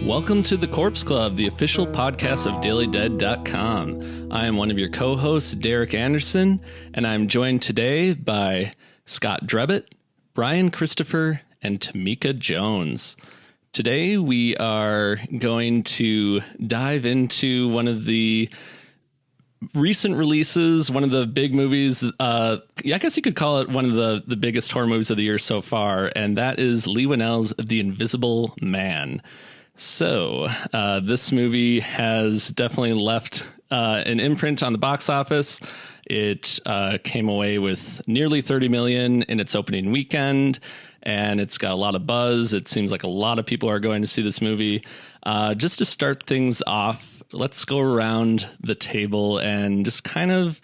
Welcome to the Corpse Club, the official podcast of DailyDead.com. I am one of your co-hosts, Derek Anderson, and I'm joined today by Scott Drebit, Bryan Christopher, and Tamika Jones. Today we are going to dive into one of the recent releases, one of the big movies. I guess you could call it one of the biggest horror movies of the year so far, and that is Leigh Whannell's The Invisible Man. So this movie has definitely left an imprint on the box office. It came away with nearly 30 million in its opening weekend, and it's got a lot of buzz. It seems like a lot of people are going to see this movie. Just to start things off, let's go around the table and just kind of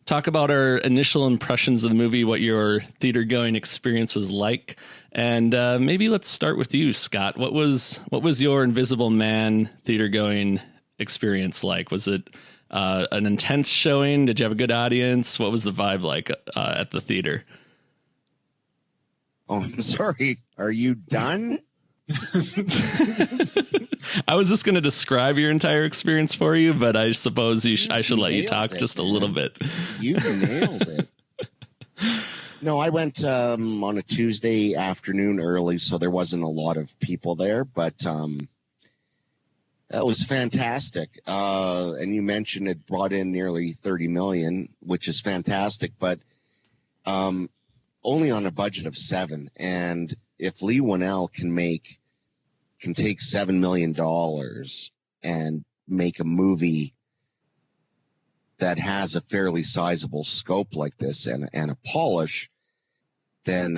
talk about our initial impressions of the movie, what your theater-going experience was like. And maybe let's start with you, Scott. What was your Invisible Man theater-going experience like? Was it an intense showing? Did you have a good audience? What was the vibe like at the theater? Oh, I'm sorry. Are you done? I was just going to describe your entire experience for you, but I suppose I should let you talk just a little bit. You nailed it. No, I went on a Tuesday afternoon early, so there wasn't a lot of people there, but that was fantastic. And you mentioned it brought in nearly 30 million, which is fantastic, but only on a budget of 7. And if Leigh Whannell can take $7 million and make a movie that has a fairly sizable scope like this and a polish, then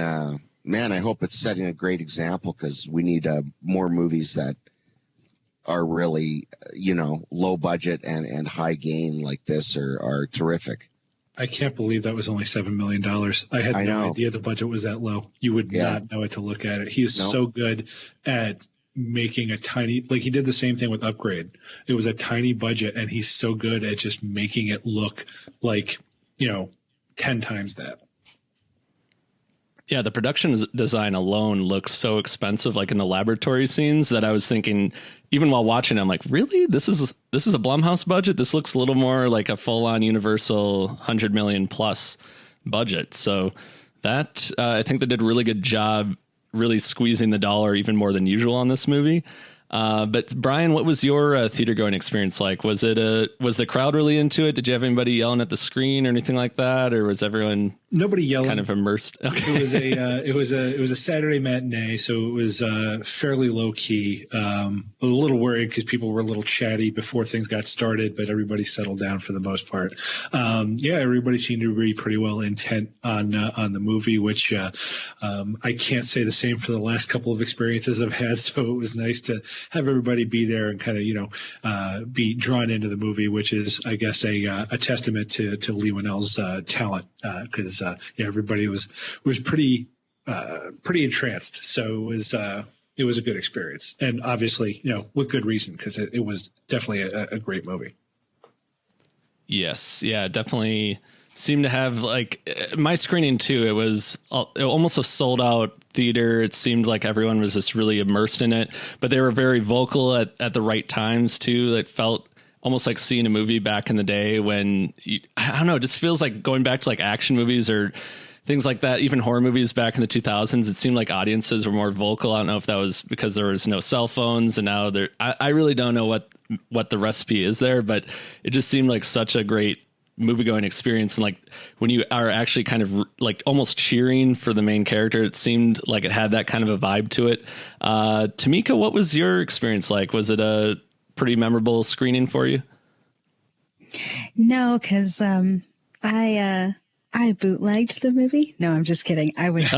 man, I hope it's setting a great example, because we need more movies that are really, low budget and high gain like this are terrific. I can't believe that was only $7 million. I had no idea the budget was that low. You would not know it to look at it. He is so good at making a tiny, like he did the same thing with Upgrade. It was a tiny budget, and he's so good at just making it look like, 10 times that. Yeah, the production design alone looks so expensive, like in the laboratory scenes, that I was thinking, even while watching, I'm like, really? This is a Blumhouse budget? This looks a little more like a full-on Universal 100 million plus budget. So that I think they did a really good job really squeezing the dollar even more than usual on this movie. But Bryan, what was your theater going experience like? Was the crowd really into it? Did you have anybody yelling at the screen or anything like that, or was everyone nobody yelling, kind of immersed? Okay. It was a Saturday matinee, so it was fairly low key. A little worried because people were a little chatty before things got started, but everybody settled down for the most part. Everybody seemed to be pretty well intent on the movie, which I can't say the same for the last couple of experiences I've had. So it was nice to have everybody be there and kind of, be drawn into the movie, which is, I guess, a testament to Leigh Whannell's talent, because everybody was pretty entranced. So it was a good experience, and obviously, with good reason, because it was definitely a great movie. Yes, yeah, definitely seemed to have, like, my screening too. It was almost a sold out theater. It seemed like everyone was just really immersed in it, but they were very vocal at the right times too. It felt almost like seeing a movie back in the day when I don't know, it just feels like going back to like action movies or things like that, even horror movies back in the 2000s. It seemed like audiences were more vocal. I don't know if that was because there was no cell phones, and now I really don't know what the recipe is there, but it just seemed like such a great movie-going experience. And like when you are actually kind of like almost cheering for the main character, it seemed like it had that kind of a vibe to it. Tamika, what was your experience like? Was it a pretty memorable screening for you? No, because I bootlegged the movie. No, I'm just kidding. I would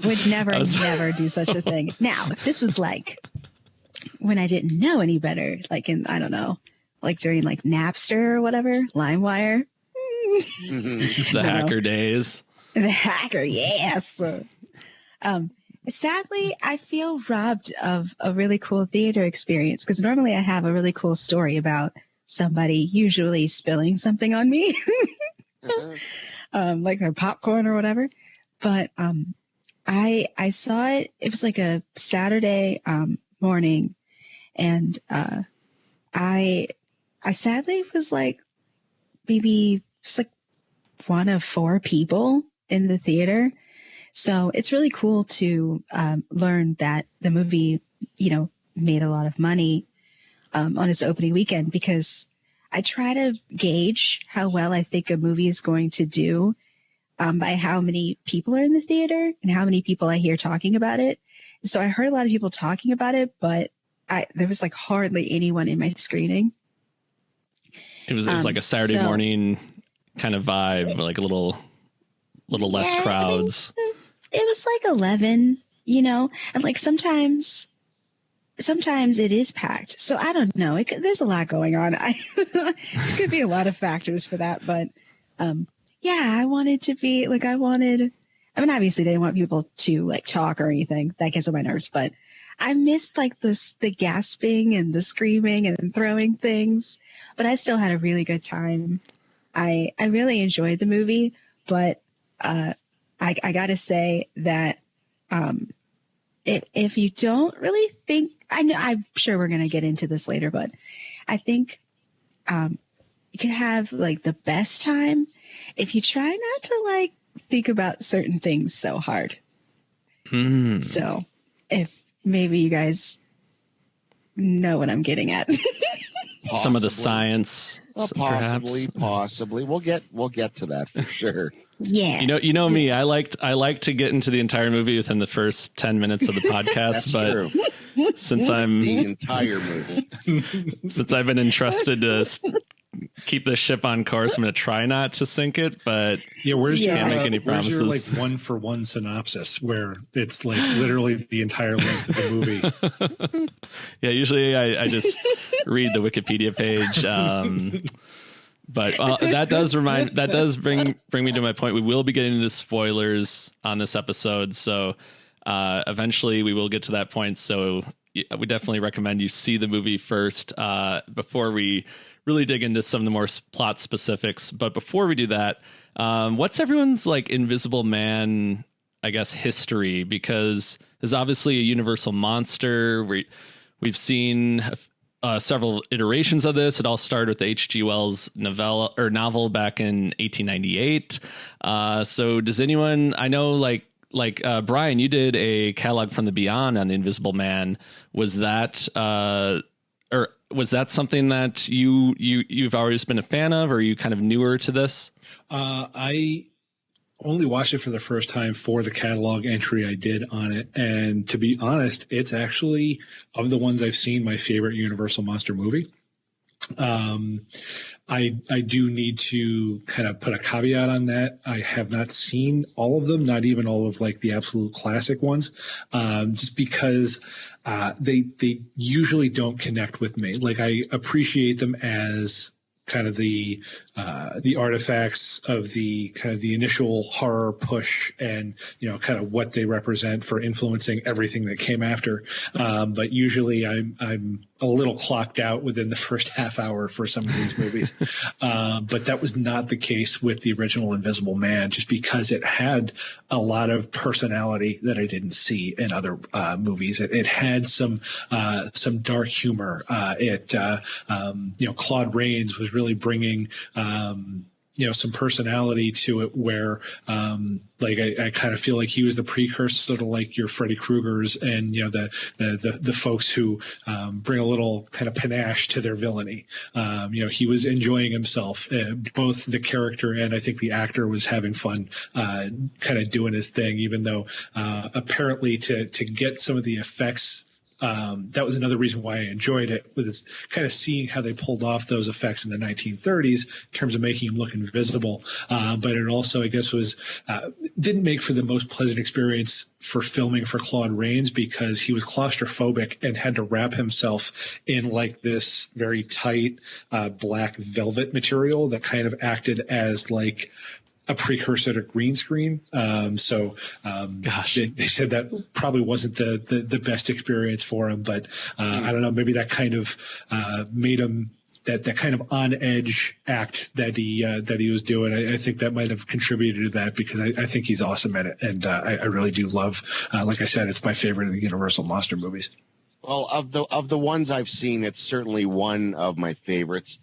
would never do such a thing. Now, if this was like when I didn't know any better, like in, I don't know, like during like Napster or whatever, LimeWire. The hacker days. The hacker, yes. Sadly, I feel robbed of a really cool theater experience, because normally I have a really cool story about somebody usually spilling something on me, like their popcorn or whatever. But I saw it. It was like a Saturday morning. And I sadly was like maybe just like one of 4 people in the theater. So it's really cool to learn that the movie, made a lot of money on its opening weekend, because I try to gauge how well I think a movie is going to do by how many people are in the theater and how many people I hear talking about it. So I heard a lot of people talking about it, but there was like hardly anyone in my screening. It was like a Saturday morning kind of vibe, like a little less crowds. It was like 11, and like sometimes it is packed. So I don't know. There's a lot going on. There could be a lot of factors for that, but I wanted to be like, obviously I didn't want people to like talk or anything. That gets on my nerves, but I missed like the gasping and the screaming and throwing things, but I still had a really good time. I really enjoyed the movie, but I gotta say that if you don't really think, I'm sure we're gonna get into this later, but I think you can have like the best time if you try not to like think about certain things so hard. So if maybe you guys know what I'm getting at. Some of the science, well, possibly. We'll get to that for sure. Yeah. You know me. I like to get into the entire movie within the first 10 minutes of the podcast, but true. Since I'm the entire movie, since I've been entrusted to keep the ship on course, I'm going to try not to sink it, but can't make any promises. Where's your like 1-for-1 synopsis where it's like literally the entire length of the movie? Yeah, usually I just read the Wikipedia page. But that does bring me to my point. We will be getting into spoilers on this episode, so eventually we will get to that point. So we definitely recommend you see the movie first before we really dig into some of the more plot specifics. But before we do that, what's everyone's like Invisible Man, I guess, history? Because there's obviously a universal monster. We've seen several iterations of this. It all started with the H.G. Wells novel back in 1898. So does anyone, I know like Bryan, you did a catalog from the beyond on the Invisible Man. Was that something that you've always been a fan of, or are you kind of newer to this? I only watched it for the first time for the catalog entry I did on it. And to be honest, it's actually, of the ones I've seen, my favorite Universal monster movie. I do need to kind of put a caveat on that. I have not seen all of them, not even all of like the absolute classic ones, just because they usually don't connect with me. Like I appreciate them as kind of the artifacts of the kind of the initial horror push and, kind of what they represent for influencing everything that came after. But usually I'm a little clocked out within the first half hour for some of these movies. But that was not the case with the original Invisible Man, just because it had a lot of personality that I didn't see in other movies. It had some dark humor. Claude Rains was really bringing some personality to it, where I kind of feel like he was the precursor to like your Freddy Kruegers and the folks who bring a little kind of panache to their villainy. He was enjoying himself, both the character and I think the actor was having fun kind of doing his thing, even though apparently to get some of the effects. That was another reason why I enjoyed it, was kind of seeing how they pulled off those effects in the 1930s in terms of making him look invisible. But it also, I guess, didn't make for the most pleasant experience for filming for Claude Rains, because he was claustrophobic and had to wrap himself in like this very tight black velvet material that kind of acted as like a precursor to green screen. They said that probably wasn't the best experience for him, but I don't know, maybe that kind of made him that kind of on edge act that he was doing. I think that might have contributed to that, because I think he's awesome at it. And I really do love, like I said, it's my favorite of the Universal monster movies. Well, of the ones I've seen, it's certainly one of my favorites.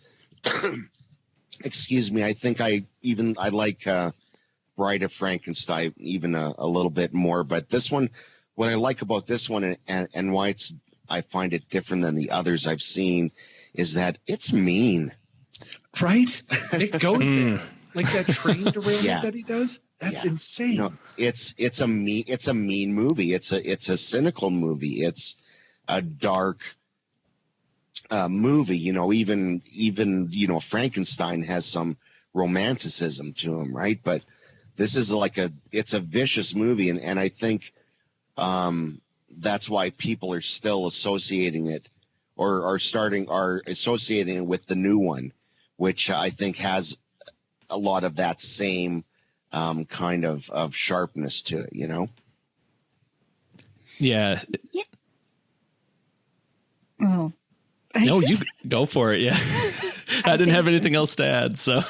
Excuse me. I think I like Bride of Frankenstein even a little bit more. But this one, what I like about this one and why I find it different than the others I've seen is that it's mean. Right? It goes there. Like that train derailment that he does. That's insane. No, it's a mean movie. It's a cynical movie. It's a dark movie. Even Frankenstein has some romanticism to him, right? But this is it's a vicious movie, and I think that's why people are still associating it or are associating it with the new one, which I think has a lot of that same kind of sharpness to it, Yeah. Oh. No, you go for it. Yeah. I didn't have anything else to add. So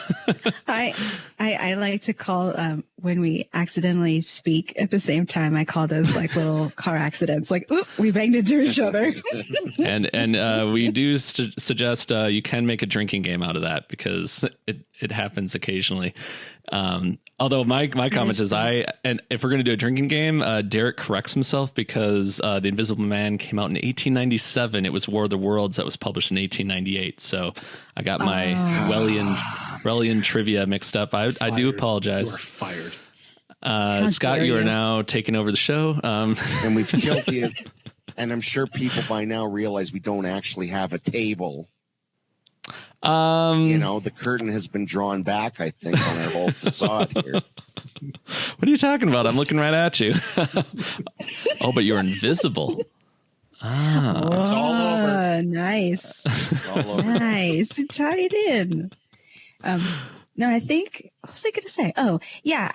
I like to call when we accidentally speak at the same time, I call those like little car accidents, like, oop, we banged into each other. and we do suggest you can make a drinking game out of that because it happens occasionally. Although my comment is and if we're going to do a drinking game, Derek corrects himself because The Invisible Man came out in 1897. It was War of the Worlds that was published in 1898. So I got my Wellian trivia mixed up. I do apologize. You are fired. Scott, you are now taking over the show. And we've killed the. And I'm sure people by now realize we don't actually have a table. The curtain has been drawn back, I think, on our whole facade here. What are you talking about? I'm looking right at you. Oh, but you're invisible. It's all over. Nice. It's all over. Nice. Tie it in. No, I think, what was I going to say? Oh, yeah,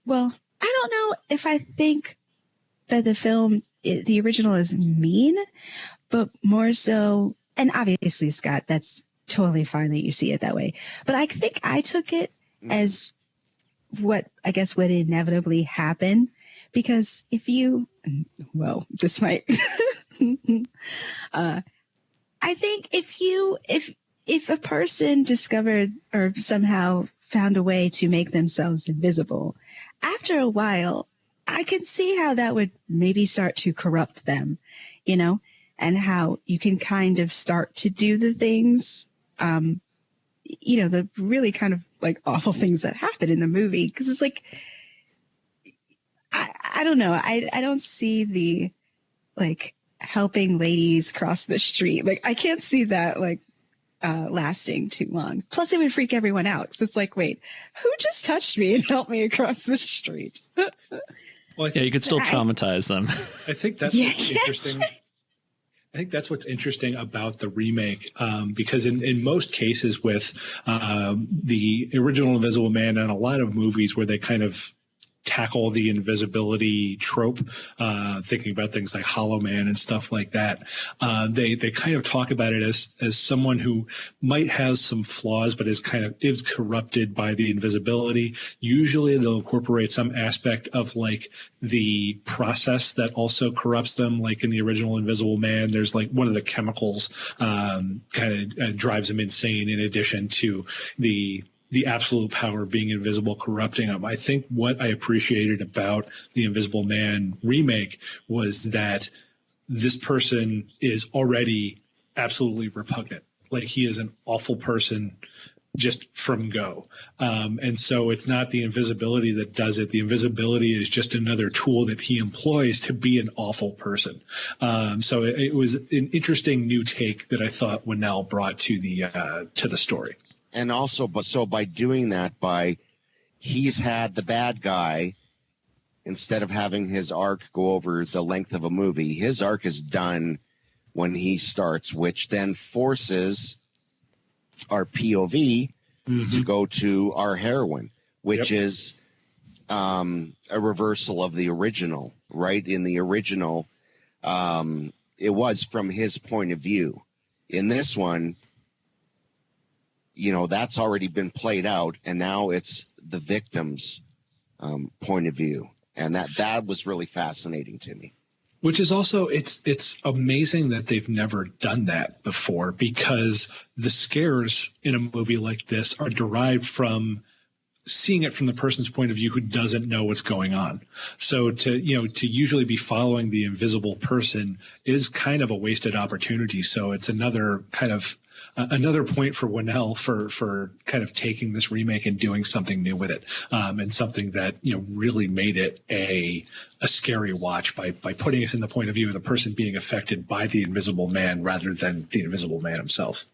well, I don't know if I think that the original is mean, but more so, and obviously, Scott, that's totally fine that you see it that way. But I think I took it as what I guess would inevitably happen, because this might, I think if a person discovered or somehow found a way to make themselves invisible, after a while, I can see how that would maybe start to corrupt them, and how you can kind of start to do the things, the really kind of like awful things that happen in the movie. Because it's like, I don't know. I don't see the like helping ladies cross the street. Like, I can't see that like lasting too long. Plus, it would freak everyone out. So it's like, wait, who just touched me and helped me across the street? Well, you could still traumatize them. I think that's what's interesting. I think that's what's interesting about the remake, because in most cases with the original Invisible Man and a lot of movies where they kind of tackle the invisibility trope, thinking about things like Hollow Man and stuff like that, they kind of talk about it as someone who might have some flaws but is corrupted by the invisibility. Usually they'll incorporate some aspect of like the process that also corrupts them. Like in the original Invisible Man, there's like one of the chemicals kind of drives him insane, in addition to the absolute power of being invisible corrupting him. I think what I appreciated about the Invisible Man remake was that this person is already absolutely repugnant. Like, he is an awful person just from go. And so it's not the invisibility that does it. The invisibility is just another tool that he employs to be an awful person. So it was an interesting new take that I thought Whannell brought to the story. And also, by doing that, he's had the bad guy, instead of having his arc go over the length of a movie, his arc is done when he starts, which then forces our POV to go to our heroine, which is a reversal of the original, right? In the original, it was from his point of view. In this one, that's already been played out, and now it's the victim's point of view. And that was really fascinating to me. Which is also, it's amazing that they've never done that before, because the scares in a movie like this are derived from seeing it from the person's point of view who doesn't know what's going on. So to usually be following the invisible person is kind of a wasted opportunity. So it's another kind of another point for Whannell for kind of taking this remake and doing something new with it, and something that really made it a scary watch by putting us in the point of view of the person being affected by the Invisible Man rather than the Invisible Man himself.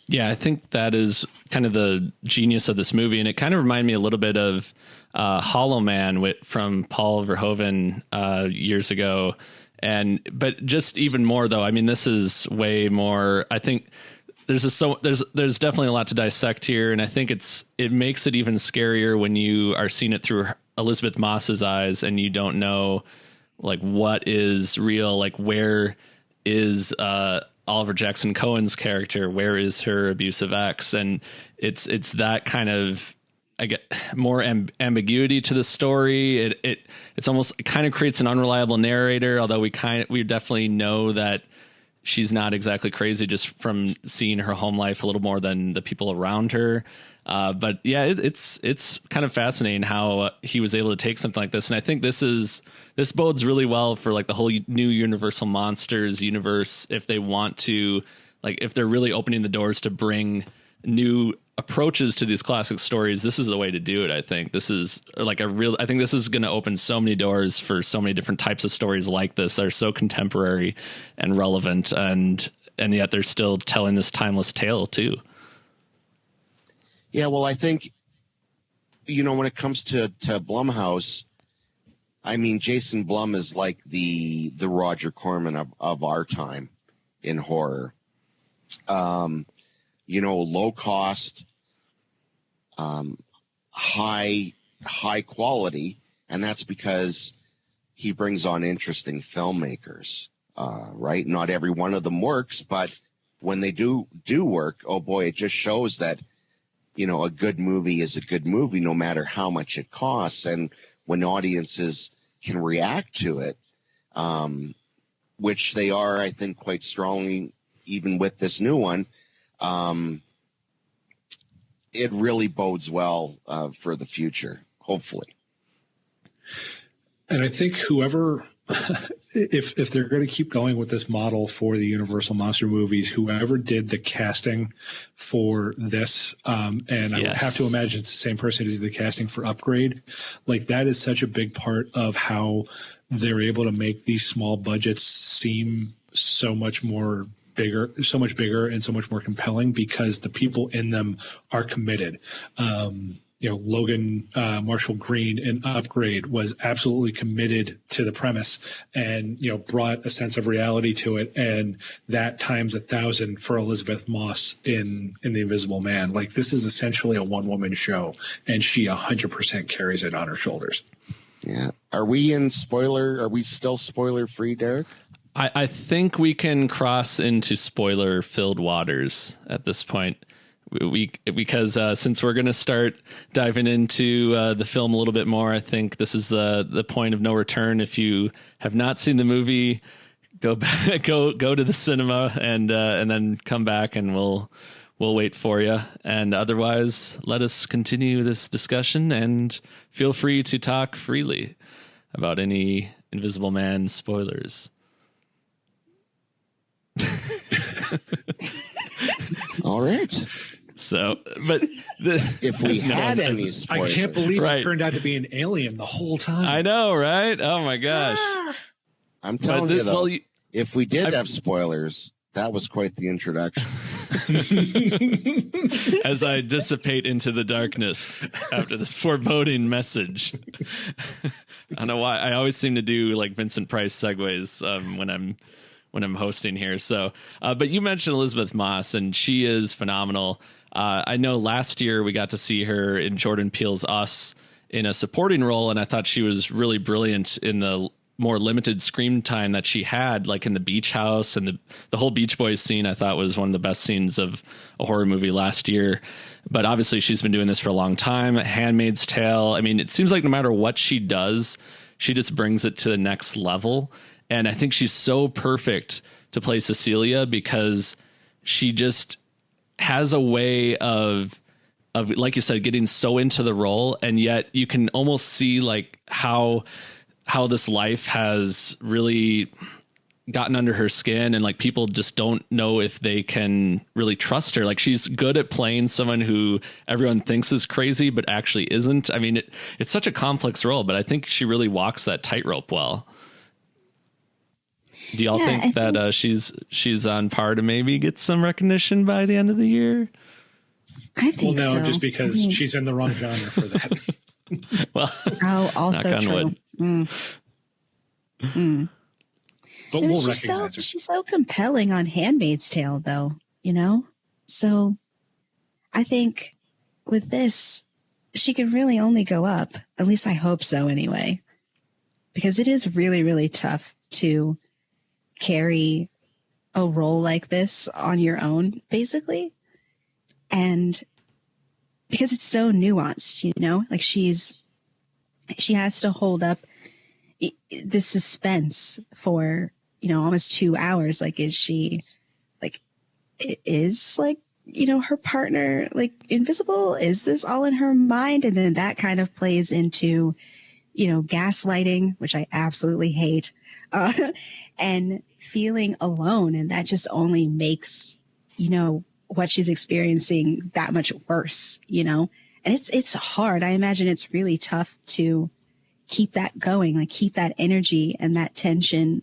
Yeah, I think that is kind of the genius of this movie, and it kind of reminded me a little bit of Hollow Man from Paul Verhoeven years ago. But just even more though, I mean, this is way more. I think there's definitely a lot to dissect here, and I think it makes it even scarier when you are seeing it through Elisabeth Moss's eyes, and you don't know like what is real, like where is Oliver Jackson Cohen's character, where is her abusive ex, and it's that kind of. I get more ambiguity to the story. It's almost, it kind of creates an unreliable narrator, although we definitely know that she's not exactly crazy just from seeing her home life a little more than the people around her. But yeah, it's kind of fascinating how he was able to take something like this. And I think this bodes really well for like the whole new Universal Monsters universe. If they want to, like, if they're really opening the doors to bring new approaches to these classic stories, this is the way to do it. I think this is like I think this is going to open so many doors for so many different types of stories like this that are so contemporary and relevant, and yet they're still telling this timeless tale too. Yeah, well, I think, when it comes to Blumhouse, I mean, Jason Blum is like the Roger Corman of our time in horror. Low cost, high quality, and that's because he brings on interesting filmmakers, right? Not every one of them works, but when they do work, oh boy, it just shows that, a good movie is a good movie no matter how much it costs. And when audiences can react to it, which they are, I think, quite strongly, even with this new one, it really bodes well for the future, hopefully. And I think whoever, if they're going to keep going with this model for the Universal Monster movies, whoever did the casting for this, and I would have to imagine it's the same person who did the casting for Upgrade, like that is such a big part of how they're able to make these small budgets seem so much bigger and so much more compelling, because the people in them are committed. Logan Marshall Green in Upgrade was absolutely committed to the premise and, brought a sense of reality to it. And that times 1,000 for Elisabeth Moss in The Invisible Man. Like, this is essentially a one-woman show, and she 100% carries it on her shoulders. Yeah. Are we still spoiler free, Derek? I think we can cross into spoiler-filled waters at this point. Because since we're going to start diving into the film a little bit more, I think this is the point of no return. If you have not seen the movie, go back, go to the cinema, and then come back, and we'll wait for you. And otherwise, let us continue this discussion, and feel free to talk freely about any Invisible Man spoilers. All right. So, but if we had any spoilers, I can't believe it turned out to be an alien the whole time. I know, right? Oh my gosh! I'm telling you though, if we did have spoilers, that was quite the introduction. As I dissipate into the darkness after this foreboding message. I don't know why I always seem to do like Vincent Price segues when I'm hosting here. So, but you mentioned Elisabeth Moss, and she is phenomenal. I know last year we got to see her in Jordan Peele's Us in a supporting role, and I thought she was really brilliant in the more limited screen time that she had, like in the beach house, and the whole Beach Boys scene I thought was one of the best scenes of a horror movie last year. But obviously she's been doing this for a long time. Handmaid's Tale. I mean, it seems like no matter what she does, she just brings it to the next level. And I think she's so perfect to play Cecilia because she just has a way of, like you said, getting so into the role. And yet you can almost see like how this life has really gotten under her skin, and like people just don't know if they can really trust her. Like she's good at playing someone who everyone thinks is crazy but actually isn't. I mean, it's such a complex role, but I think she really walks that tightrope well. Do y'all think that she's on par to maybe get some recognition by the end of the year? I think no, so. Just because she's in the wrong genre for that. Well, also true. But we'll recognize her. She's so compelling on Handmaid's Tale, though, you know? So I think with this, she can really only go up. At least I hope so anyway. Because it is really, really tough to carry a role like this on your own, basically. And because it's so nuanced, you know? Like she has to hold up the suspense for, you know, almost 2 hours. Like, is she like, is like, you know, her partner like invisible? Is this all in her mind? And then that kind of plays into, you know, gaslighting, which I absolutely hate, and feeling alone. And that just only makes, you know, what she's experiencing that much worse, you know? And it's hard. I imagine it's really tough to keep that going, like keep that energy and that tension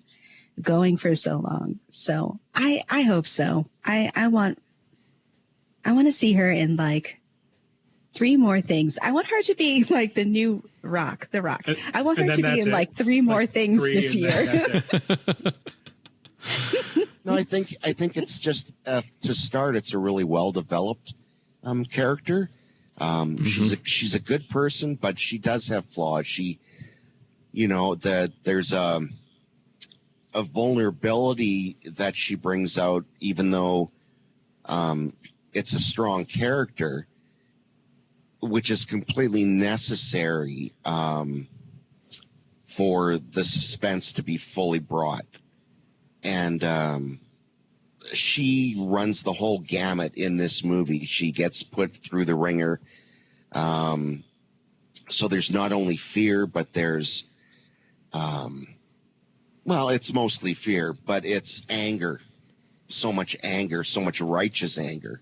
going for so long. So I hope so. I want to see her in like 3 more things. I want her to be like the new Rock, The Rock. I want her to be in like 3 more things this year. No, I think it's just to start. It's a really well developed character. She's a good person, but she does have flaws. She, you know, that there's a vulnerability that she brings out, even though it's a strong character, which is completely necessary for the suspense to be fully brought. And she runs the whole gamut in this movie. She gets put through the ringer. So there's not only fear, but there's, well, it's mostly fear, but it's anger, so much righteous anger,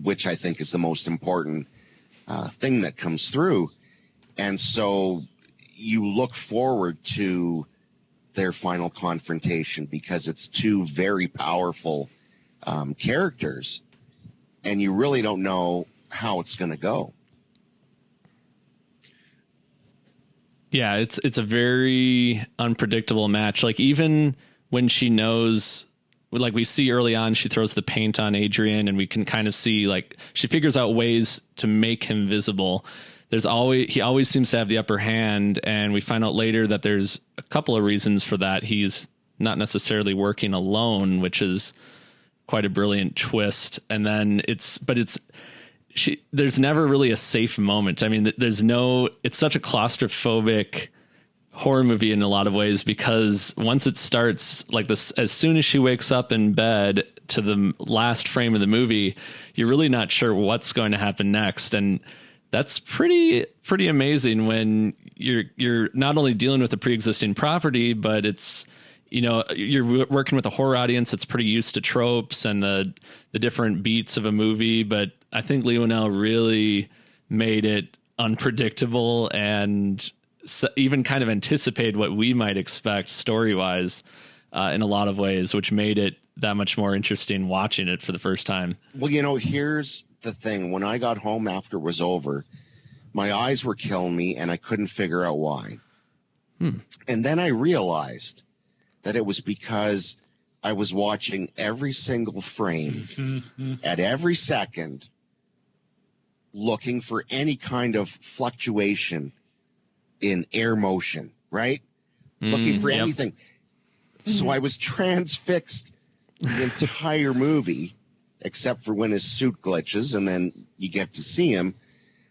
which I think is the most important thing that comes through. And so you look forward to their final confrontation because it's 2 very powerful characters, and you really don't know how it's going to go. Yeah, it's a very unpredictable match. Like even when she knows, like we see early on, she throws the paint on Adrian, and we can kind of see like she figures out ways to make him visible. He always seems to have the upper hand, and we find out later that there's a couple of reasons for that. He's not necessarily working alone, which is quite a brilliant twist. And then there's never really a safe moment. I mean, it's such a claustrophobic horror movie in a lot of ways, because once it starts like this, as soon as she wakes up in bed to the last frame of the movie, you're really not sure what's going to happen next. And that's pretty amazing when you're not only dealing with a pre-existing property, but it's, you know, you're working with a horror audience that's pretty used to tropes and the different beats of a movie. But I think Leigh Whannell really made it unpredictable and even kind of anticipated what we might expect story-wise in a lot of ways, which made it that much more interesting watching it for the first time. Well, you know, here's the thing. When I got home after it was over, my eyes were killing me and I couldn't figure out why. And then I realized that it was because I was watching every single frame at every second, looking for any kind of fluctuation in air motion, right? Looking for anything. So I was transfixed the entire movie, except for when his suit glitches and then you get to see him.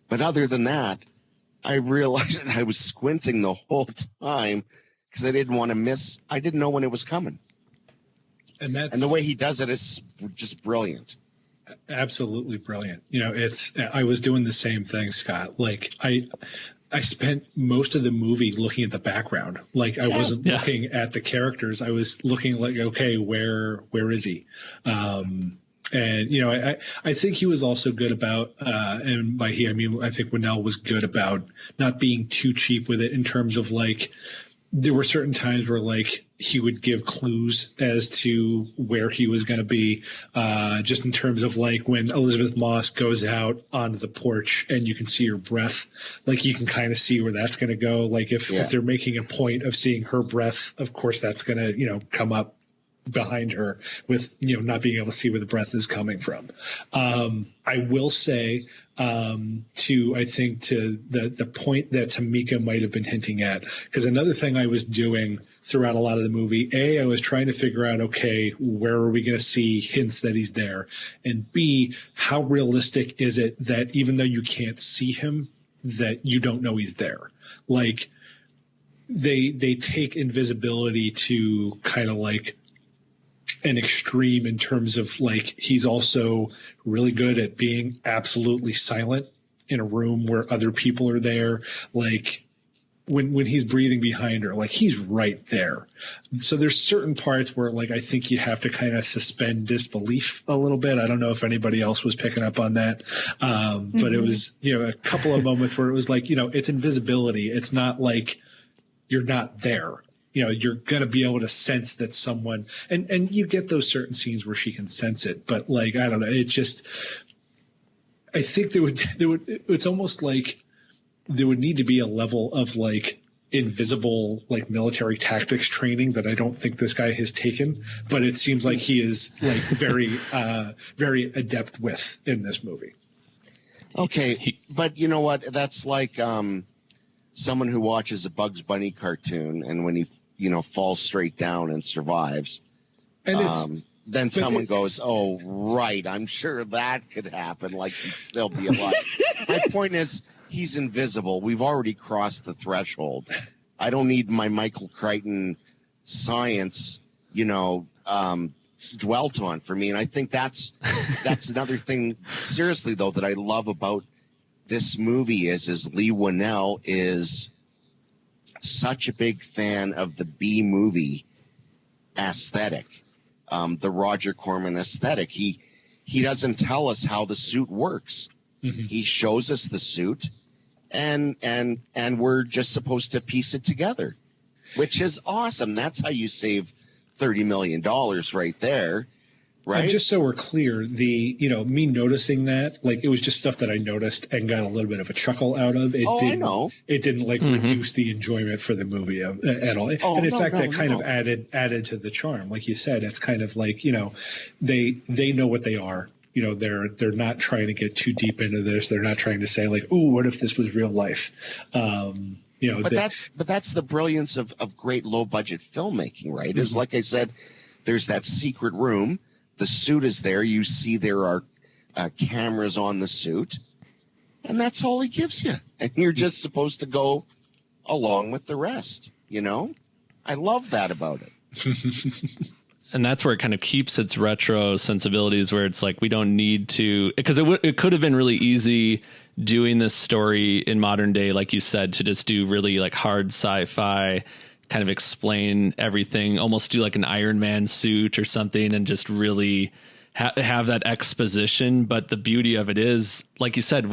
But other than that, I realized I was squinting the whole time because I didn't want to miss. I didn't know when it was coming. And the way he does it is just brilliant. Absolutely brilliant. I was doing the same thing, Scott. Like I spent most of the movie looking at the background. Like I wasn't looking at the characters. I was looking like, okay, where is he? And, I think he was also good about, and by he, I mean, I think Whannell was good about not being too cheap with it in terms of like, there were certain times where like he would give clues as to where he was going to be, just in terms of like when Elisabeth Moss goes out onto the porch and you can see her breath, like you can kind of see where that's going to go. Like if they're making a point of seeing her breath, of course that's going to, come up behind her with, not being able to see where the breath is coming from. I will say, to the point that Tamika might have been hinting at, because another thing I was doing throughout a lot of the movie, I was trying to figure out, okay, where are we going to see hints that he's there? And B, how realistic is it that even though you can't see him, that you don't know he's there? Like they take invisibility to kind of like an extreme in terms of like he's also really good at being absolutely silent in a room where other people are there. Like when he's breathing behind her, like he's right there. So there's certain parts where like I think you have to kind of suspend disbelief a little bit. I don't know if anybody else was picking up on that, but it was a couple of moments where it was like it's invisibility. It's not like you're not there. You're going to be able to sense that someone, and you get those certain scenes where she can sense it, but like, I don't know. It just, I think it's almost like there would need to be a level of like invisible, like military tactics training that I don't think this guy has taken, but it seems like he is like very, very adept with in this movie. Okay. But you know what? That's like, someone who watches a Bugs Bunny cartoon and when he, falls straight down and survives, and then someone goes, "Oh, right, I'm sure that could happen. Like he'd still be alive." My point is, he's invisible. We've already crossed the threshold. I don't need my Michael Crichton science, dwelt on for me. And I think that's another thing. Seriously, though, that I love about this movie is Leigh Whannell is such a big fan of the B movie aesthetic, the Roger Corman aesthetic. He doesn't tell us how the suit works. Mm-hmm. He shows us the suit, and we're just supposed to piece it together, which is awesome. That's how you save $30 million right there. Right. And just so we're clear, me noticing that, like, it was just stuff that I noticed and got a little bit of a chuckle out of. I know. It didn't reduce the enjoyment for the movie at all. And in fact, that kind of added to the charm. Like you said, it's kind of like, they know what they are. They're not trying to get too deep into this. They're not trying to say like, ooh, what if this was real life? But that's the brilliance of great low budget filmmaking, right? Mm-hmm. Is like I said, there's that secret room. The suit is there. You see there are cameras on the suit, and that's all he gives you. And you're just supposed to go along with the rest, I love that about it. And that's where it kind of keeps its retro sensibilities, where it's like we don't need to, because it could have been really easy doing this story in modern day, like you said, to just do really like hard sci-fi, kind of explain everything, almost do like an Iron Man suit or something, and just really have that exposition. But the beauty of it is, like you said,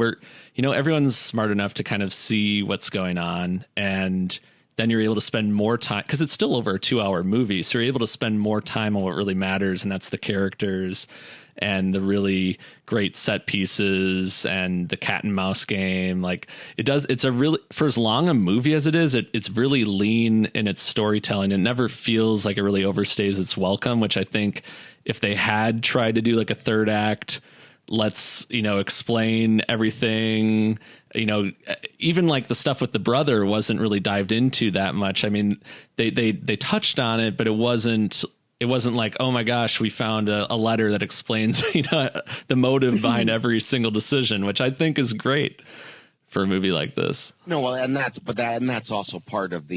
everyone's smart enough to kind of see what's going on, and then you're able to spend more time, because it's still over a 2-hour movie. So you're able to spend more time on what really matters. And that's the characters and the really great set pieces and the cat and mouse game. Like it's a really, for as long a movie as it is, it's really lean in its storytelling. It never feels like it really overstays its welcome, which I think if they had tried to do like a third act, let's, explain everything, even like the stuff with the brother wasn't really dived into that much. I mean, they touched on it, but it wasn't like, oh my gosh, we found a letter that explains, the motive behind every single decision, which I think is great for a movie like this. No, well, and that's also part of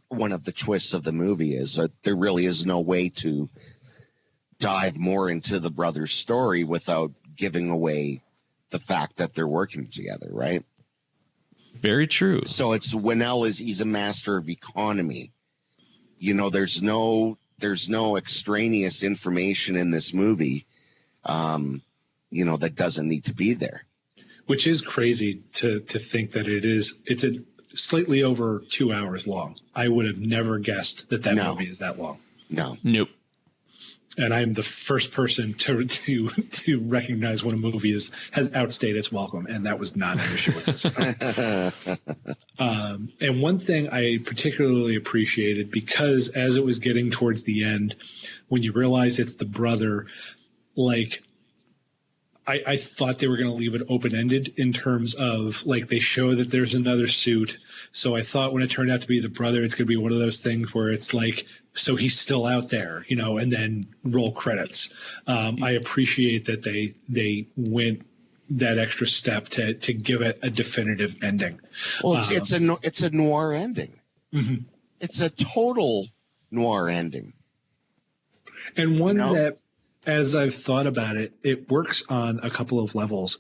one of the twists of the movie is that there really is no way to dive more into the brothers' story without giving away the fact that they're working together, right? Very true. So it's Whannell he's a master of economy. You know, there's no extraneous information in this movie, that doesn't need to be there. Which is crazy to think that it's a slightly over 2 hours long. I would have never guessed that movie is that long. No. Nope. And I'm the first person to recognize when a movie has outstayed its welcome, and that was not an issue with this. And one thing I particularly appreciated, because as it was getting towards the end, when you realize it's the brother, like I thought they were going to leave it open-ended in terms of, like, they show that there's another suit. So I thought when it turned out to be the brother, it's going to be one of those things where it's like, so he's still out there, and then roll credits. I appreciate that they went that extra step to give it a definitive ending. Well, it's a noir ending. Mm-hmm. It's a total noir ending. And one that, as I've thought about it, it works on a couple of levels.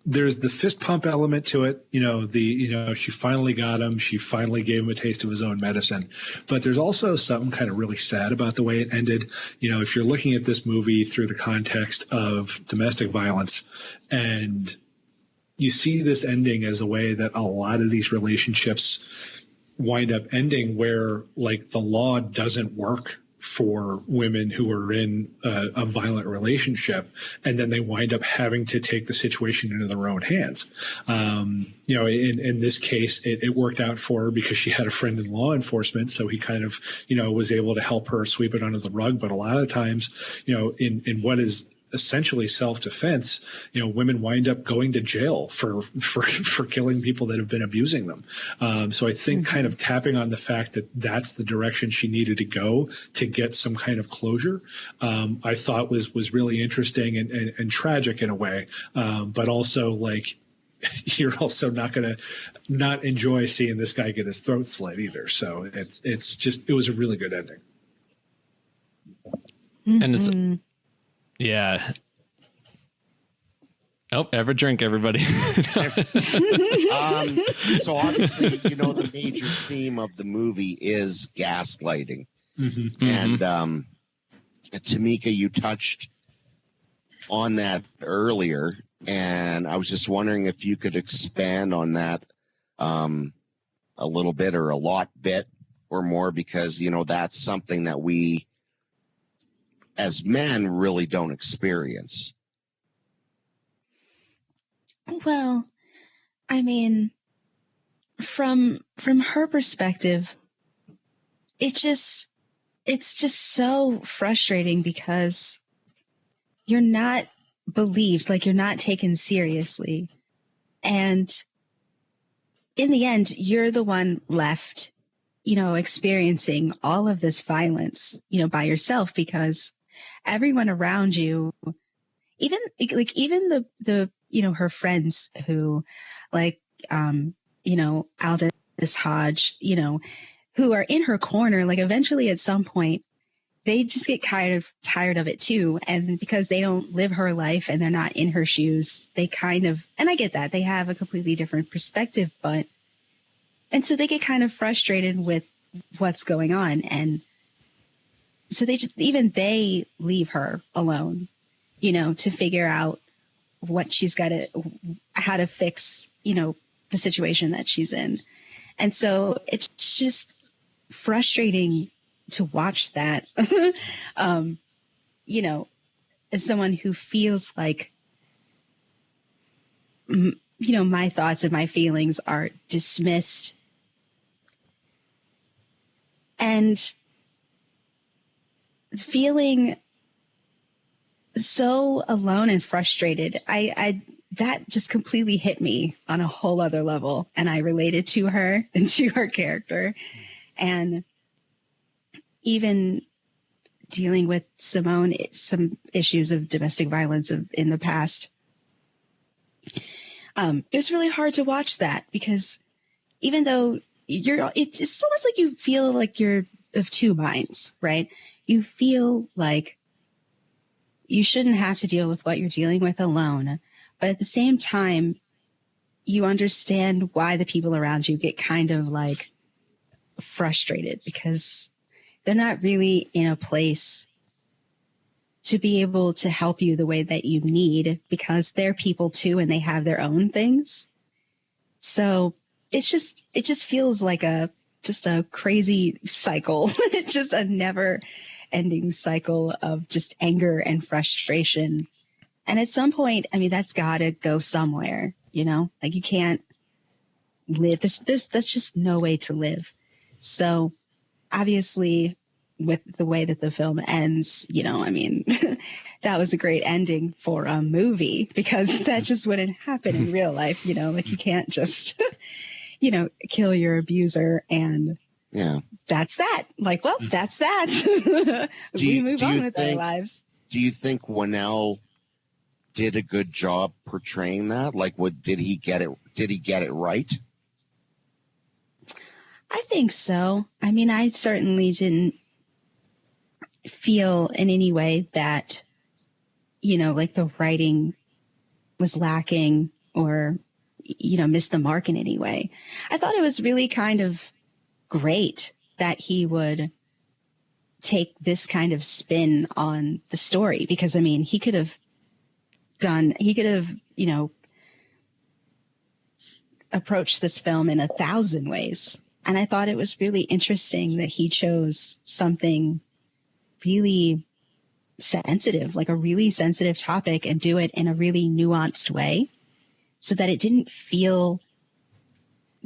There's the fist pump element to it. She finally got him. She finally gave him a taste of his own medicine. But there's also something kind of really sad about the way it ended. If you're looking at this movie through the context of domestic violence, and you see this ending as a way that a lot of these relationships wind up ending, where, like, the law doesn't work for women who are in a violent relationship, and then they wind up having to take the situation into their own hands. In this case, it worked out for her because she had a friend in law enforcement, so he kind of, was able to help her sweep it under the rug. But a lot of times, in what is essentially self-defense, women wind up going to jail for killing people that have been abusing them. So I think kind of tapping on the fact that that's the direction she needed to go to get some kind of closure, I thought was really interesting and tragic in a way. But also, like, you're also not going to not enjoy seeing this guy get his throat slit either. So it was a really good ending. And it's, yeah. Oh, have a drink, everybody. So obviously, the major theme of the movie is gaslighting. Mm-hmm. And Tamika, you touched on that earlier, and I was just wondering if you could expand on that a little bit or a lot bit or more, because, that's something that we as men really don't experience. Well, I mean, from her perspective, it's just so frustrating because you're not believed, like you're not taken seriously. And in the end, you're the one left, experiencing all of this violence, by yourself, because everyone around you, even the her friends who, like, Aldous Hodge, who are in her corner, like, eventually at some point they just get tired of it too. And because they don't live her life and they're not in her shoes, they kind of, and I get that they have a completely different perspective, and so they get kind of frustrated with what's going on. And so they leave her alone, to figure out what she's how to fix, the situation that she's in. And so it's just frustrating to watch that, as someone who feels like, my thoughts and my feelings are dismissed. And feeling so alone and frustrated, that just completely hit me on a whole other level. And I related to her and to her character. And even dealing with Simone, some issues of domestic violence in the past, It was really hard to watch that because even though it's almost like you feel like you're of two minds, right? You feel like you shouldn't have to deal with what you're dealing with alone. But at the same time, you understand why the people around you get kind of like frustrated because they're not really in a place to be able to help you the way that you need because they're people too and they have their own things. So it just feels like just a crazy cycle. It's just a never ending cycle of just anger and frustration. And at some point, I mean, that's gotta go somewhere, you know, like you can't live. That's just no way to live. So obviously with the way that the film ends, you know, I mean, that was a great ending for a movie because that just wouldn't happen in real life, you know, like you can't just, you know, kill your abuser and that's that. Like, well, that's that. We move on with our lives. Do you think Whannell did a good job portraying that? Like, did he get it right? I think so. I mean, I certainly didn't feel in any way that, you know, like the writing was lacking or, you know, missed the mark in any way. I thought it was really kind of great that he would take this kind of spin on the story because, I mean, he could have, you know, approached this film in 1,000 ways. And I thought it was really interesting that he chose something really sensitive, like a really sensitive topic, and do it in a really nuanced way so that it didn't feel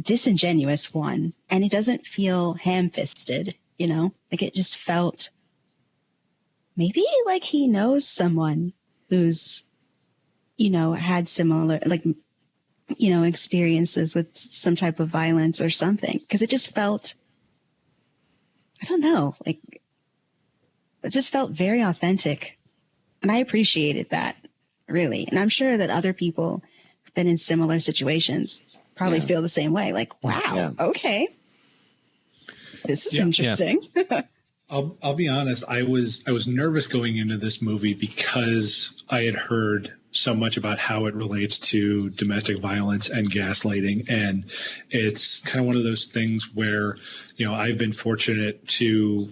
disingenuous, one, and it doesn't feel ham-fisted, you know, like it just felt maybe like he knows someone who's, you know, had similar, like, you know, experiences with some type of violence or something. Because it just felt, I don't know, like, it just felt very authentic. And I appreciated that, really. And I'm sure that other people who've been in similar situations probably feel the same way. Like, wow, okay. This is interesting. Yeah. I'll be honest. I was nervous going into this movie because I had heard so much about how it relates to domestic violence and gaslighting. And it's kind of one of those things where, you know, I've been fortunate to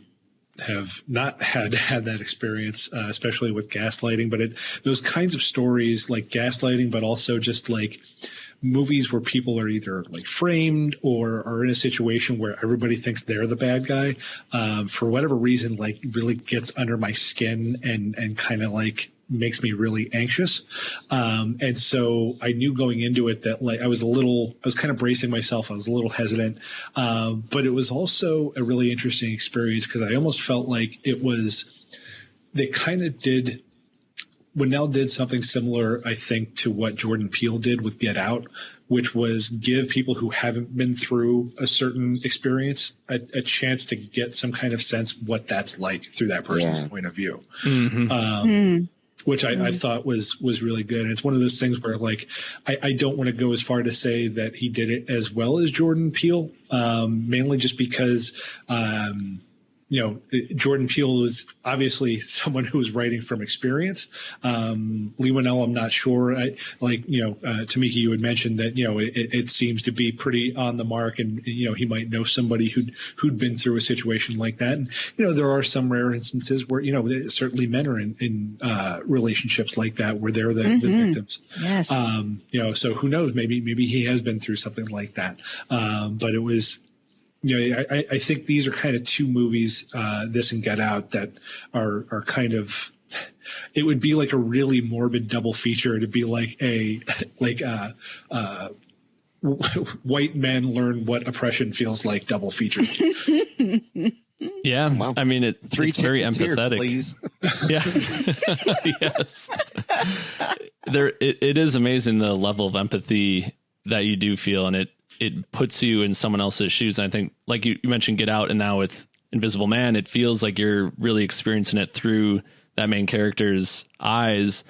have not had that experience, especially with gaslighting, but those kinds of stories like gaslighting, but also just like movies where people are either like framed or are in a situation where everybody thinks they're the bad guy, for whatever reason, like really gets under my skin and kind of like makes me really anxious. And so I knew going into it that like I was kind of bracing myself. I was a little hesitant. But it was also a really interesting experience because I almost felt like Whannell did something similar, I think, to what Jordan Peele did with Get Out, which was give people who haven't been through a certain experience a chance to get some kind of sense what that's like through that person's point of view. Mm-hmm. Which I thought was really good. And it's one of those things where, like, I don't want to go as far to say that he did it as well as Jordan Peele, mainly just because, you know, Jordan Peele is obviously someone who was writing from experience. Leigh Whannell, I'm not sure. Tamika, you had mentioned that, you know, it seems to be pretty on the mark, and, you know, he might know somebody who'd been through a situation like that. And, you know, there are some rare instances where, you know, certainly men are in relationships like that where they're the victims. Yes. You know, so who knows? Maybe he has been through something like that. But it was, you know, I think these are kind of two movies, this and Get Out, that are kind of, it would be like a really morbid double feature to be like white men learn what oppression feels like double feature. Yeah, well, I mean, it's very empathetic. Here, yeah, yes. It is amazing the level of empathy that you do feel, and it puts you in someone else's shoes. And I think, like you mentioned Get Out, and now with Invisible Man, it feels like you're really experiencing it through that main character's eyes.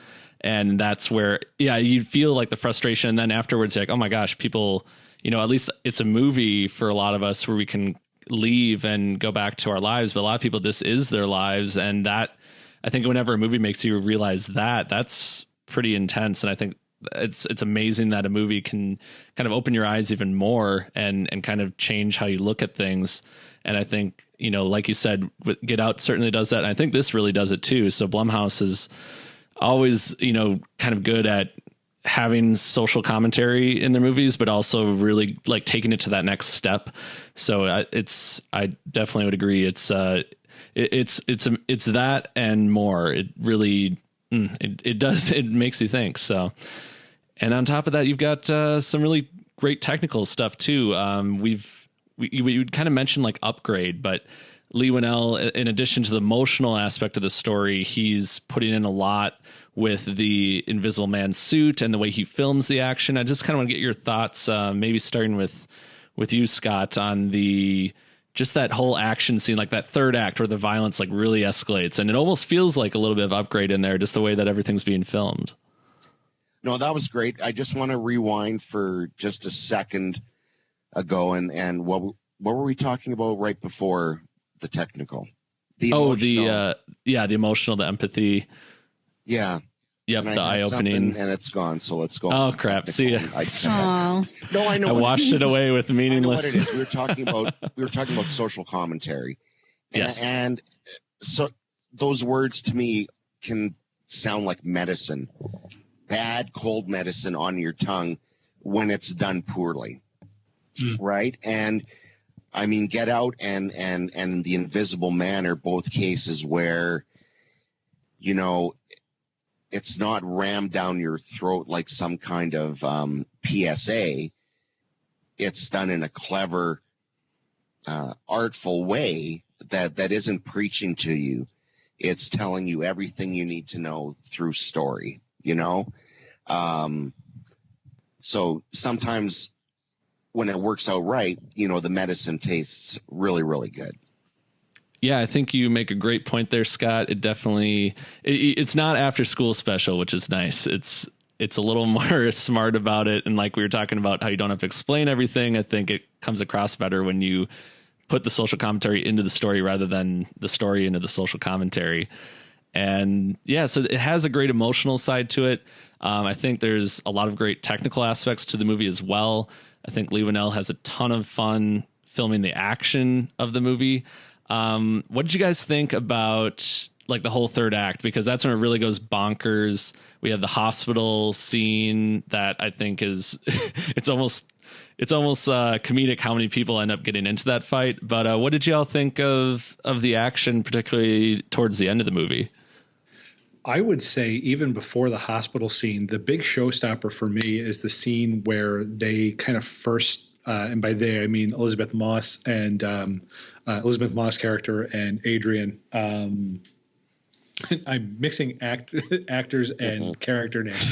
And that's where, you feel like the frustration. And then afterwards, you're like, oh my gosh, people, at least it's a movie for a lot of us where we can leave and go back to our lives. But a lot of people, this is their lives. And that, I think whenever a movie makes you realize that, that's pretty intense. And I think it's amazing that a movie can kind of open your eyes even more and kind of change how you look at things. And I think, like you said, Get Out certainly does that. And I think this really does it too. So Blumhouse is always, kind of good at having social commentary in their movies, but also really like taking it to that next step. So I definitely would agree. It's that and more. It really, it makes you think. So, and on top of that, you've got some really great technical stuff too. We kind of mentioned like Upgrade, but Leigh Whannell, in addition to the emotional aspect of the story, he's putting in a lot with the Invisible Man's suit and the way he films the action. I just kind of want to get your thoughts, maybe starting with you, Scott, on just that whole action scene, like that third act where the violence like really escalates, and it almost feels like a little bit of Upgrade in there, just the way that everything's being filmed. No, that was great. I just want to rewind for just a second ago, and what were we talking about right before the technical? The emotional, the empathy. Yeah. Yep, the eye-opening. And it's gone, so let's go. Oh, crap. See ya. No, I know. I washed it away with meaningless. I know what it is. We were talking about social commentary. Yes. And so those words to me can sound like medicine. Bad, cold medicine on your tongue when it's done poorly. Right? And I mean, Get Out and The Invisible Man are both cases where, it's not rammed down your throat like some kind of PSA. It's done in a clever, artful way that isn't preaching to you. It's telling you everything you need to know through story, So sometimes when it works out right, the medicine tastes really, really good. Yeah, I think you make a great point there, Scott. It definitely, it's not after school special, which is nice. It's a little more smart about it. And like we were talking about how you don't have to explain everything. I think it comes across better when you put the social commentary into the story rather than the story into the social commentary. And yeah, so it has a great emotional side to it. I think there's a lot of great technical aspects to the movie as well. I think Leigh Whannell has a ton of fun filming the action of the movie. What did you guys think about like the whole third act? Because that's when it really goes bonkers. We have the hospital scene that I think is it's almost comedic how many people end up getting into that fight. But what did y'all think of the action, particularly towards the end of the movie? I would say even before the hospital scene, the big showstopper for me is the scene where they kind of first, and by they I mean Elisabeth Moss and Elisabeth Moss character and Adrian. I'm mixing actors and character names.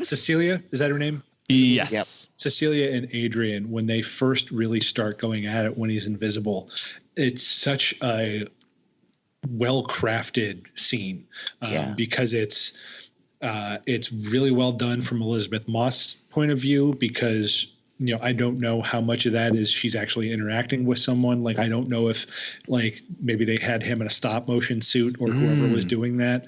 Cecilia, is that her name? Yes. Yep. Cecilia and Adrian, when they first really start going at it when he's invisible, it's such a well-crafted scene because it's really well done from Elisabeth Moss' point of view, because I don't know how much of that is she's actually interacting with someone. Like, I don't know if like maybe they had him in a stop motion suit or whoever was doing that.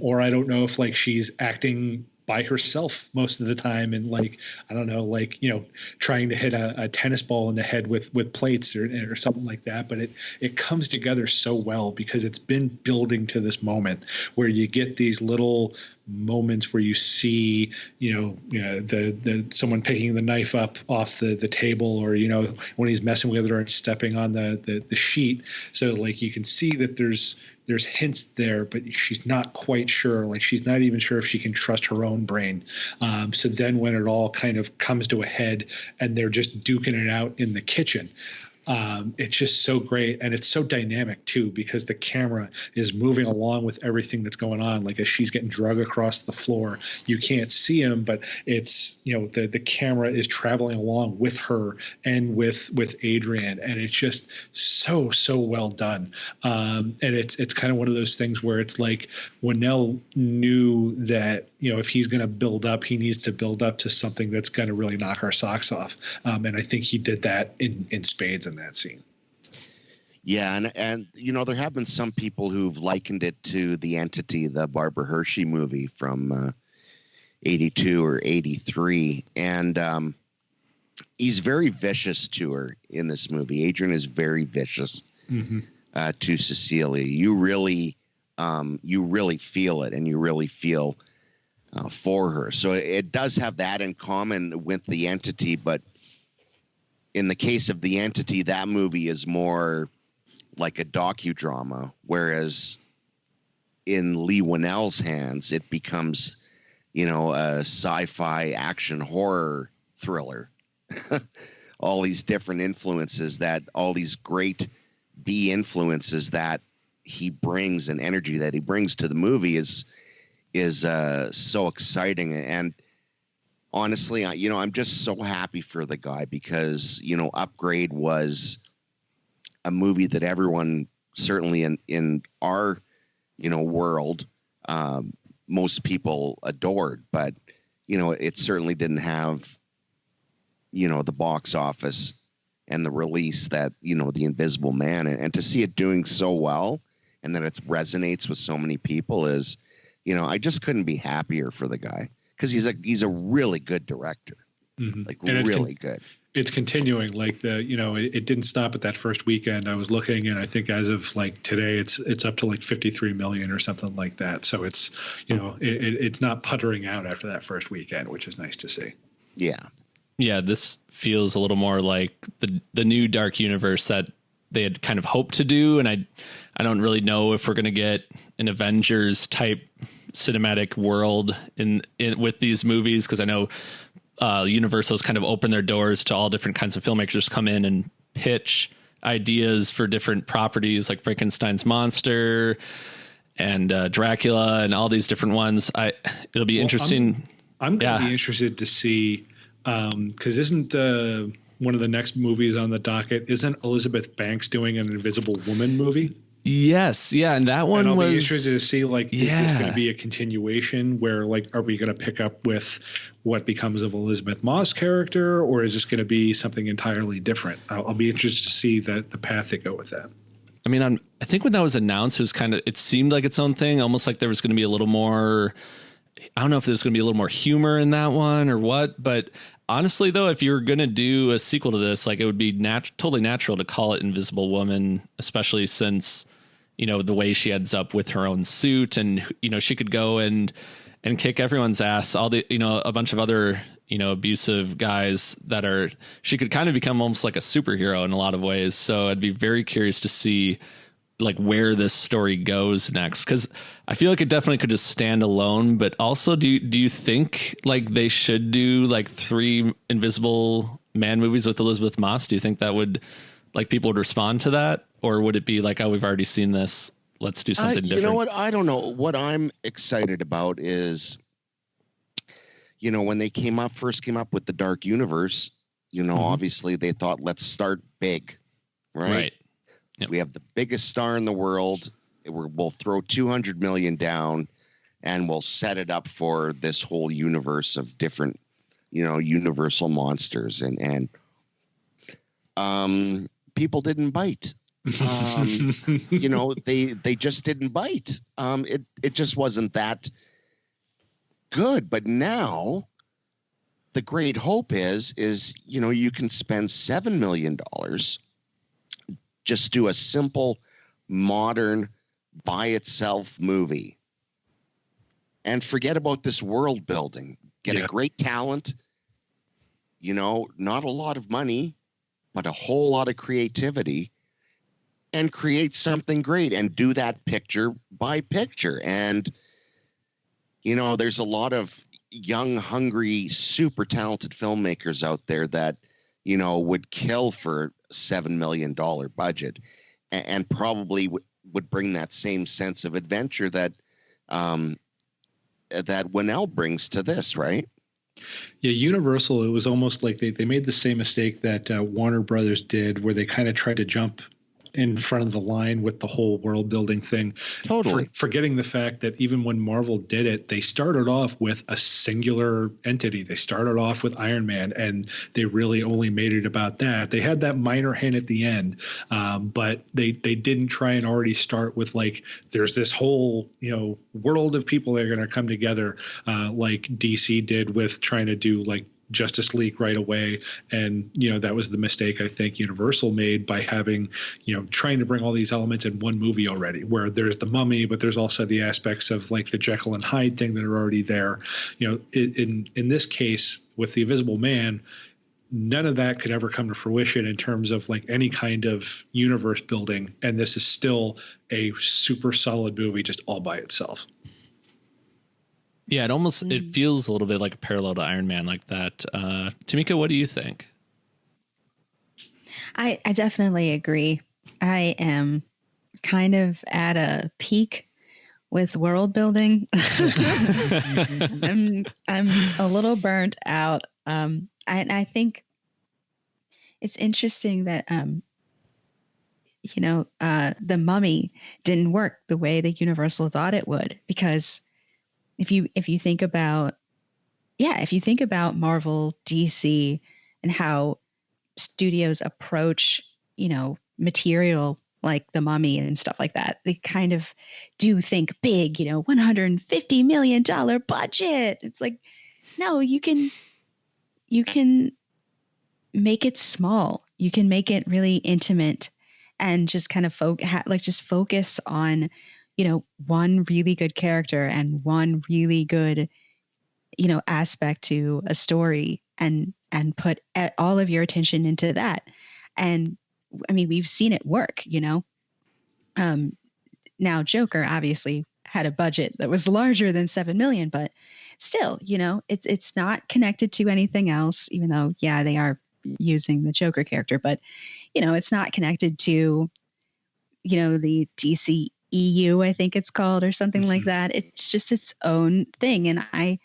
Or I don't know if like she's acting by herself most of the time and like, I don't know, like, trying to hit a tennis ball in the head with plates or something like that. But it comes together so well because it's been building to this moment where you get these little moments where you see, the someone picking the knife up off the table, or, when he's messing with her and stepping on the sheet. So like you can see that there's hints there, but she's not quite sure. Like she's not even sure if she can trust her own brain. So then when it all kind of comes to a head and they're just duking it out in the kitchen, It's just so great. And it's so dynamic too, because the camera is moving along with everything that's going on. Like as she's getting dragged across the floor, you can't see him, but it's, the camera is traveling along with her and with Adrian. And it's just so well done. And it's kind of one of those things where it's like Whannell knew that, if he's going to build up, he needs to build up to something that's going to really knock our socks off. And I think he did that in spades in that scene. Yeah. And there have been some people who've likened it to The Entity, the Barbara Hershey movie from 82 or 83. And he's very vicious to her in this movie. Adrian is very vicious to Cecilia. You really feel it, and you really feel for her. So it does have that in common with The Entity, but in the case of The Entity, that movie is more like a docudrama, whereas in Leigh Whannell's hands, it becomes, a sci-fi action horror thriller. All these different influences, all these great B influences that he brings, and energy that he brings to the movie is so exciting. And honestly, I'm just so happy for the guy, because Upgrade was a movie that everyone, certainly in our world, most people adored, but it certainly didn't have the box office and the release that The Invisible Man, and to see it doing so well and that it resonates with so many people is, I just couldn't be happier for the guy, because he's a really good director, like really good. It's continuing, like it didn't stop at that first weekend. I was looking, and I think as of like today, it's up to like 53 million or something like that. So it's it's not puttering out after that first weekend, which is nice to see. Yeah, this feels a little more like the new Dark Universe that they had kind of hoped to do, and I don't really know if we're going to get an Avengers type cinematic world in with these movies, because I know Universal's kind of opened their doors to all different kinds of filmmakers come in and pitch ideas for different properties, like Frankenstein's monster and Dracula and all these different ones. It'll be interesting. I'm going to be interested to see, because isn't one of the next movies on the docket, isn't Elizabeth Banks doing an Invisible Woman movie? Yes. Yeah. And that one I'll be interested to see, like, is this going to be a continuation where, like, are we going to pick up with what becomes of Elisabeth Moss character, or is this going to be something entirely different? I'll be interested to see the path they go with that. I mean, I think when that was announced, it seemed like its own thing, almost like there was going to be a little more, I don't know if there's going to be a little more humor in that one or what, but honestly, though, if you're going to do a sequel to this, like, it would be totally natural to call it Invisible Woman, especially since, the way she ends up with her own suit, and, she could go and kick everyone's ass, all the, a bunch of other, abusive guys she could kind of become almost like a superhero in a lot of ways. So I'd be very curious to see, like, where this story goes next, because I feel like it definitely could just stand alone. But also, do you think, like, they should do like 3 Invisible Man movies with Elisabeth Moss? Do you think that would, like, people would respond to that, or would it be like, oh, we've already seen this, let's do something different? You know what? I don't know. What I'm excited about is, when they first came up with the Dark Universe, obviously they thought, let's start big, right? Yep. We have the biggest star in the world. We'll throw 200 million down, and we'll set it up for this whole universe of different, universal monsters. And people didn't bite. They just didn't bite. It just wasn't that good. But now the great hope is you can spend $7 million, just do a simple, modern, by itself movie, and forget about this world building. Get a great talent, not a lot of money, but a whole lot of creativity, and create something great, and do that picture by picture. And, there's a lot of young, hungry, super talented filmmakers out there that, would kill for $7 million budget, and probably would bring that same sense of adventure that Whannell brings to this, right? Yeah, Universal, it was almost like they made the same mistake that Warner Brothers did, where they kind of tried to jump in front of the line with the whole world building thing. Totally. Forgetting the fact that even when Marvel did it, they started off with a singular entity. They started off with Iron Man, and they really only made it about that. They had that minor hint at the end, but they didn't try and already start with like, there's this whole, world of people that are going to come together, like DC did with trying to do like Justice League right away. And, that was the mistake I think Universal made by having, trying to bring all these elements in one movie already, where there's the Mummy, but there's also the aspects of like the Jekyll and Hyde thing that are already there. In this case with the Invisible Man, none of that could ever come to fruition in terms of like any kind of universe building. And this is still a super solid movie just all by itself. Yeah, it feels a little bit like a parallel to Iron Man like that. Tamika, what do you think? I definitely agree. I am kind of at a peak with world building. I'm a little burnt out. I think it's interesting that the Mummy didn't work the way that Universal thought it would, because if you think about Marvel, DC, and how studios approach, material like the Mummy and stuff like that, they kind of do think big, $150 million budget. It's like, no, you can make it small. You can make it really intimate and just kind of focus on, one really good character and one really good, aspect to a story, and put all of your attention into that. And I mean, we've seen it work, now Joker obviously had a budget that was larger than 7 million, but still, it's not connected to anything else, even though, yeah, they are using the Joker character, but, it's not connected to, the DC EU, I think it's called, or something like that. It's just its own thing. And I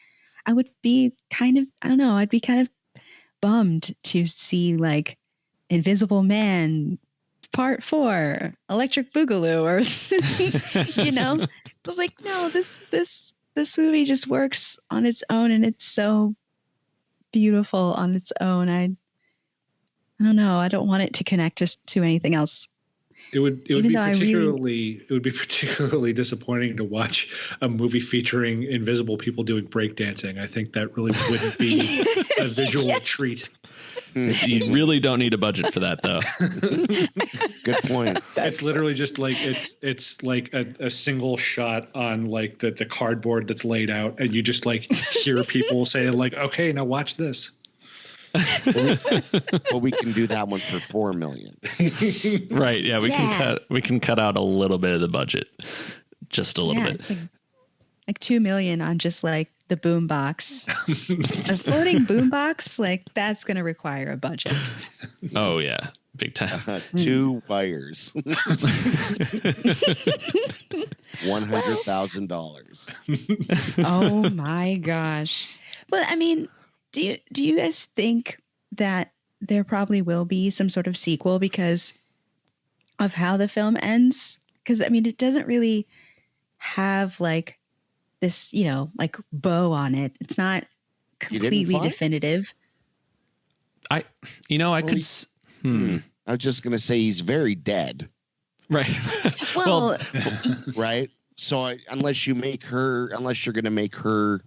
would be I'd be kind of bummed to see like Invisible Man Part 4, Electric Boogaloo, or I was like, no, this movie just works on its own, and it's so beautiful on its own. I don't know. I don't want it to connect to anything else. It would be particularly disappointing to watch a movie featuring invisible people doing breakdancing. I think that really wouldn't be a visual treat. You really don't need a budget for that, though. Good point. It's literally just like it's like a single shot on like the cardboard that's laid out, and you just like hear people say like, "Okay, now watch this." But we can do that one for $4 million. Right? Yeah, we can cut out a little bit of the budget, just a little bit. It's like $2 million on just like the boombox, a floating boombox. Like that's going to require a budget. Oh yeah, big time. 2 wires. $100,000. Oh my gosh! But I mean, do you guys think that there probably will be some sort of sequel because of how the film ends? Because I mean, it doesn't really have like this, like bow on it. It's not completely definitive. I was just going to say he's very dead. Right. Well, right. So unless you're going to make her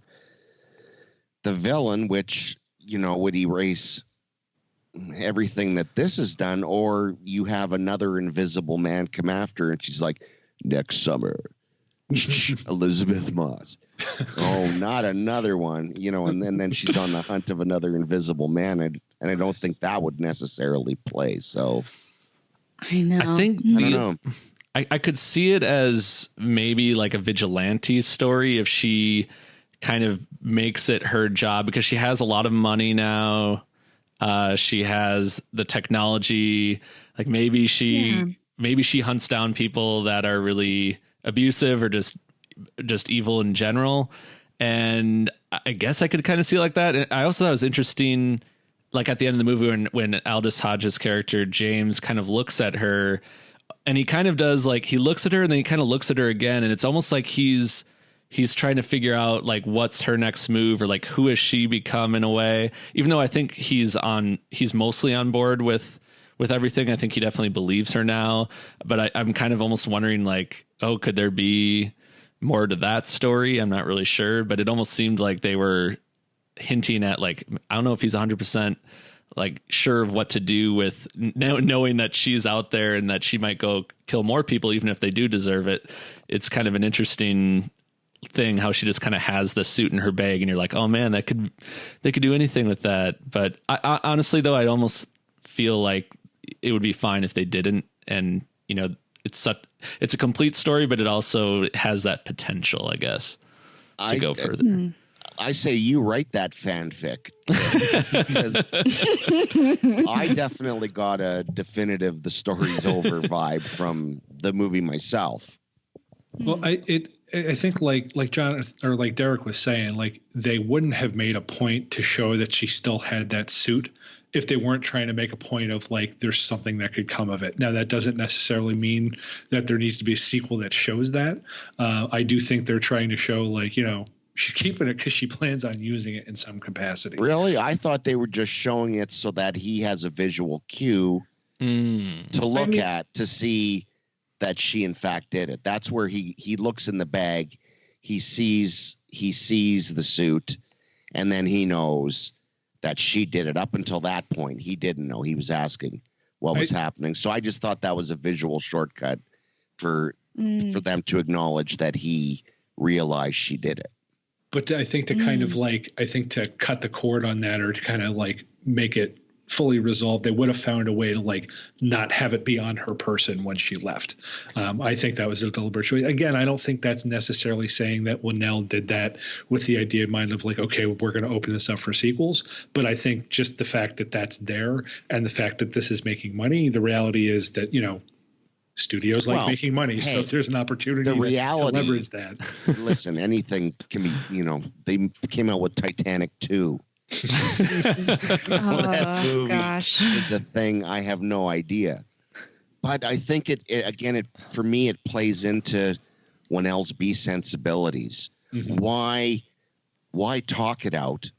the villain, which, would erase everything that this has done, or you have another Invisible Man come after, and she's like, next summer, Elisabeth Moss. Oh, not another one, and then she's on the hunt of another Invisible Man, and I don't think that would necessarily play. So I know. I think I don't know. I could see it as maybe like a vigilante story if she kind of makes it her job, because she has a lot of money now, She has the technology. Like maybe she hunts down people that are really abusive or just evil in general. And I guess I could kind of see it like that. And I also thought it was interesting, like at the end of the movie when Aldous Hodge's character James kind of looks at her, and he kind of does like, he looks at her and then he kind of looks at her again, and it's almost like he's trying to figure out like what's her next move, or like who has she become in a way. Even though I think he's mostly on board with everything. I think he definitely believes her now, but I'm kind of almost wondering like, oh, could there be more to that story? I'm not really sure, but it almost seemed like they were hinting at like, I don't know if he's 100% like sure of what to do with knowing that she's out there and that she might go kill more people even if they do deserve it. It's kind of an interesting thing how she just kind of has the suit in her bag, and you're like, oh man, they could do anything with that. But I honestly though, I almost feel like it would be fine if they didn't. And you know, it's a complete story, but it also has that potential, I guess, to go further. I say you write that fanfic, because I definitely got a definitive "the story's over" vibe from the movie myself. Well, I think like John or like Derek was saying, like they wouldn't have made a point to show that she still had that suit if they weren't trying to make a point of like there's something that could come of it. Now that doesn't necessarily mean that there needs to be a sequel that shows that. I do think they're trying to show like, you know, she's keeping it because she plans on using it in some capacity. Really? I thought they were just showing it so that he has a visual cue to look at to see that she in fact did it. That's where he looks in the bag, he sees the suit, and then he knows that she did it. Up until that point, he didn't know. He was asking what was happening. So I just thought that was a visual shortcut for them to acknowledge that he realized she did it. But I think to kind of like, I think to cut the cord on that, or to kind of like make it fully resolved, they would have found a way to like not have it be on her person when she left. I think that was a deliberate choice. Again, I don't think that's necessarily saying that Whannell did that with the idea in mind of like, okay, we're going to open this up for sequels. But I think just the fact that that's there and the fact that this is making money, the reality is that, you know, studios like making money. Hey, so if there's an opportunity to leverage that. Listen, anything can be, you know, they came out with Titanic 2. That movie is a thing. I have no idea, but I think it for me it plays into Whannell's B sensibilities. Why talk it out,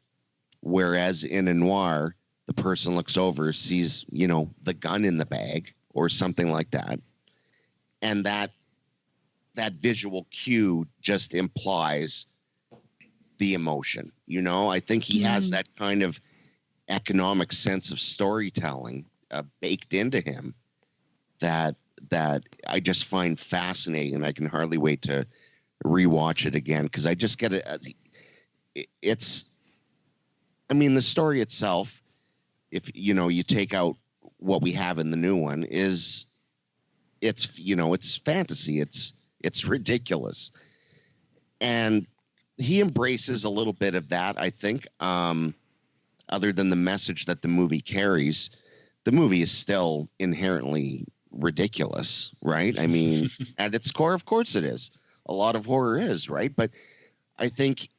whereas in a noir the person looks over, sees, you know, the gun in the bag or something like that, and that visual cue just implies the emotion. You know, I think he has that kind of economic sense of storytelling baked into him that I just find fascinating, and I can hardly wait to rewatch it again, because I just get it. It's, I mean, the story itself, if you know, you take out what we have in the new one, it's you know, it's fantasy, it's ridiculous, and he embraces a little bit of that, I think. Other than the message that the movie carries, the movie is still inherently ridiculous, right? I mean, at its core, of course it is. A lot of horror is, right? But I think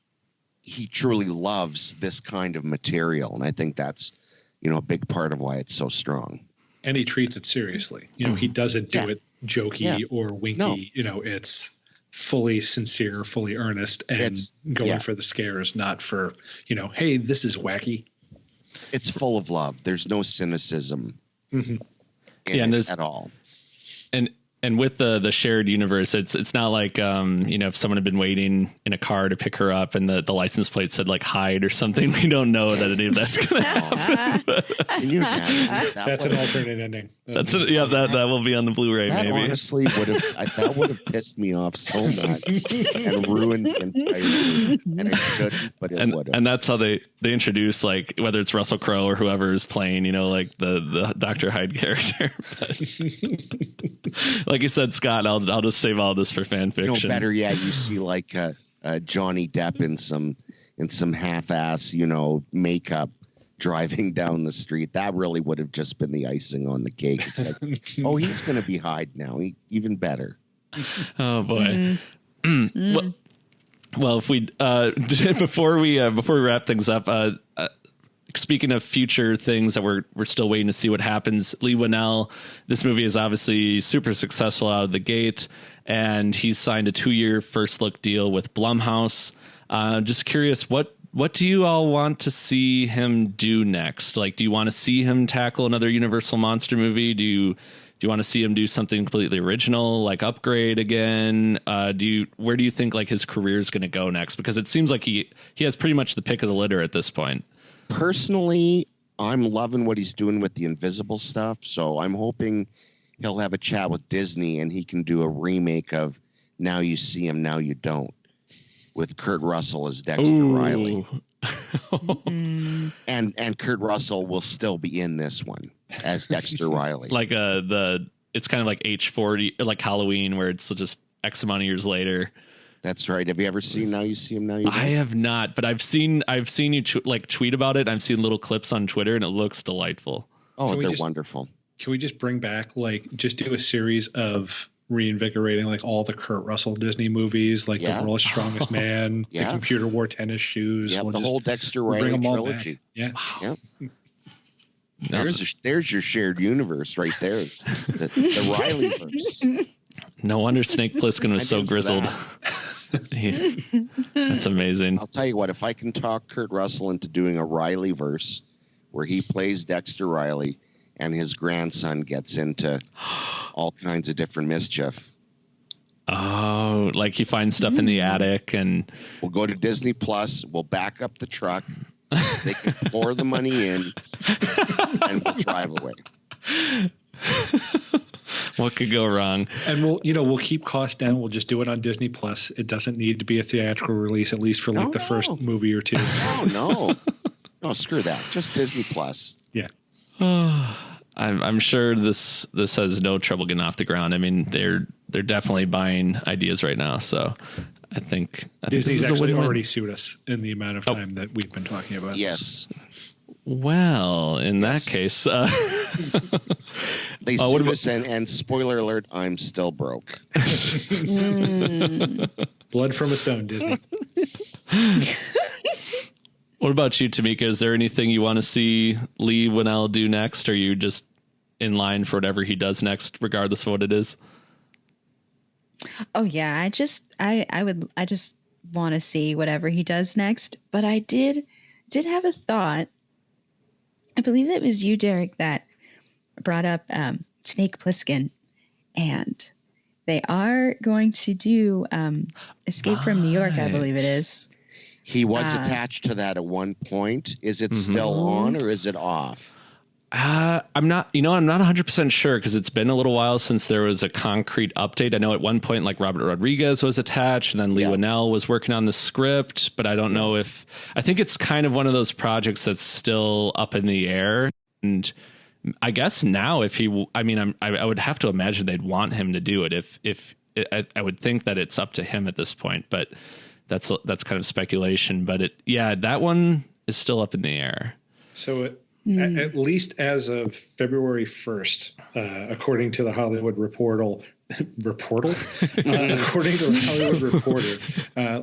he truly loves this kind of material, and I think that's, you know, a big part of why it's so strong. And he treats it seriously. You know, he doesn't do it jokey or winky. No. You know, it's fully sincere, fully earnest, and going for the scares, not for, you know, hey, this is wacky. It's full of love. There's no cynicism in it at all. And with the shared universe, it's not like, you know, if someone had been waiting in a car to pick her up and the license plate said like hide or something, we don't know that any of that's going to happen. Can you imagine? That's an alternate ending. That will be on the Blu-ray. That maybe honestly would have pissed me off so much and ruined the entire movie. And it shouldn't, but it would have. And that's how they introduce, like, whether it's Russell Crowe or whoever is playing, you know, like the Dr. Hyde character. Like you said, Scott, I'll just save all this for fan fiction. You know, better yet, you see like Johnny Depp in some half-ass, you know, makeup driving down the street. That really would have just been the icing on the cake. It's like, oh, he's going to be Hyde now. Even better. Oh boy. Well, if we before we wrap things up, speaking of future things that we're still waiting to see what happens, Leigh Whannell, this movie is obviously super successful out of the gate, and he's signed a 2-year first look deal with Blumhouse. Just curious, what do you all want to see him do next? Like, do you want to see him tackle another Universal monster movie? Do you want to see him do something completely original, like Upgrade again? Where do you think like his career is going to go next? Because it seems like he has pretty much the pick of the litter at this point. Personally, I'm loving what he's doing with the Invisible stuff. So I'm hoping he'll have a chat with Disney and he can do a remake of Now You See Him, Now You Don't, with Kurt Russell as Dexter Riley. And Kurt Russell will still be in this one as Dexter Riley. Like it's kind of like H40, like Halloween, where it's just X amount of years later. That's right. Have you ever seen Now You See Him, Now You Don't? I have not, but I've seen you tweet about it. I've seen little clips on Twitter, and it looks delightful. Oh, they're wonderful. Can we just bring back, just do a series of reinvigorating, all the Kurt Russell Disney movies, The World's Strongest Man, The Computer Wore Tennis Shoes. Yeah, the whole Dexter Riley trilogy. Yeah. Wow. Yeah. There's your shared universe right there. The Rileyverse. No wonder Snake Plissken was so grizzled. That's amazing. I'll tell you what, if I can talk Kurt Russell into doing a Rileyverse where he plays Dexter Riley and his grandson gets into all kinds of different mischief. Oh, like he finds stuff in the attic, and we'll go to Disney Plus. We'll back up the truck. They can pour the money in and we'll drive away. What could go wrong? And we'll keep costs down. We'll just do it on Disney Plus. It doesn't need to be a theatrical release, at least for the first movie or two. No, screw that. Just Disney Plus. Yeah. I'm sure this has no trouble getting off the ground. I mean, they're definitely buying ideas right now. So I think Disney's actually already sued us in the amount of time that we've been talking about. Yes. Well, in that case, they sued us, and spoiler alert, I'm still broke. Blood from a stone, Disney. What about you, Tamika? Is there anything you want to see Leigh Whannell do next? Or are you just in line for whatever he does next, regardless of what it is? Oh yeah, I just want to see whatever he does next. But I did have a thought. I believe it was you, Derek, that brought up Snake Plissken, and they are going to do Escape from New York, I believe it is. He was attached to that at one point. Is it still on or is it off? I'm not 100% sure because it's been a little while since there was a concrete update. I know at one point, Robert Rodriguez was attached, and then Leigh Whannell was working on the script, but I don't know if, I think it's kind of one of those projects that's still up in the air. And I guess now I would have to imagine they'd want him to do it. I would think that it's up to him at this point, but that's kind of speculation. But that one is still up in the air. So at least as of February 1st, according to the Hollywood Reporter, according to the Hollywood Reporter,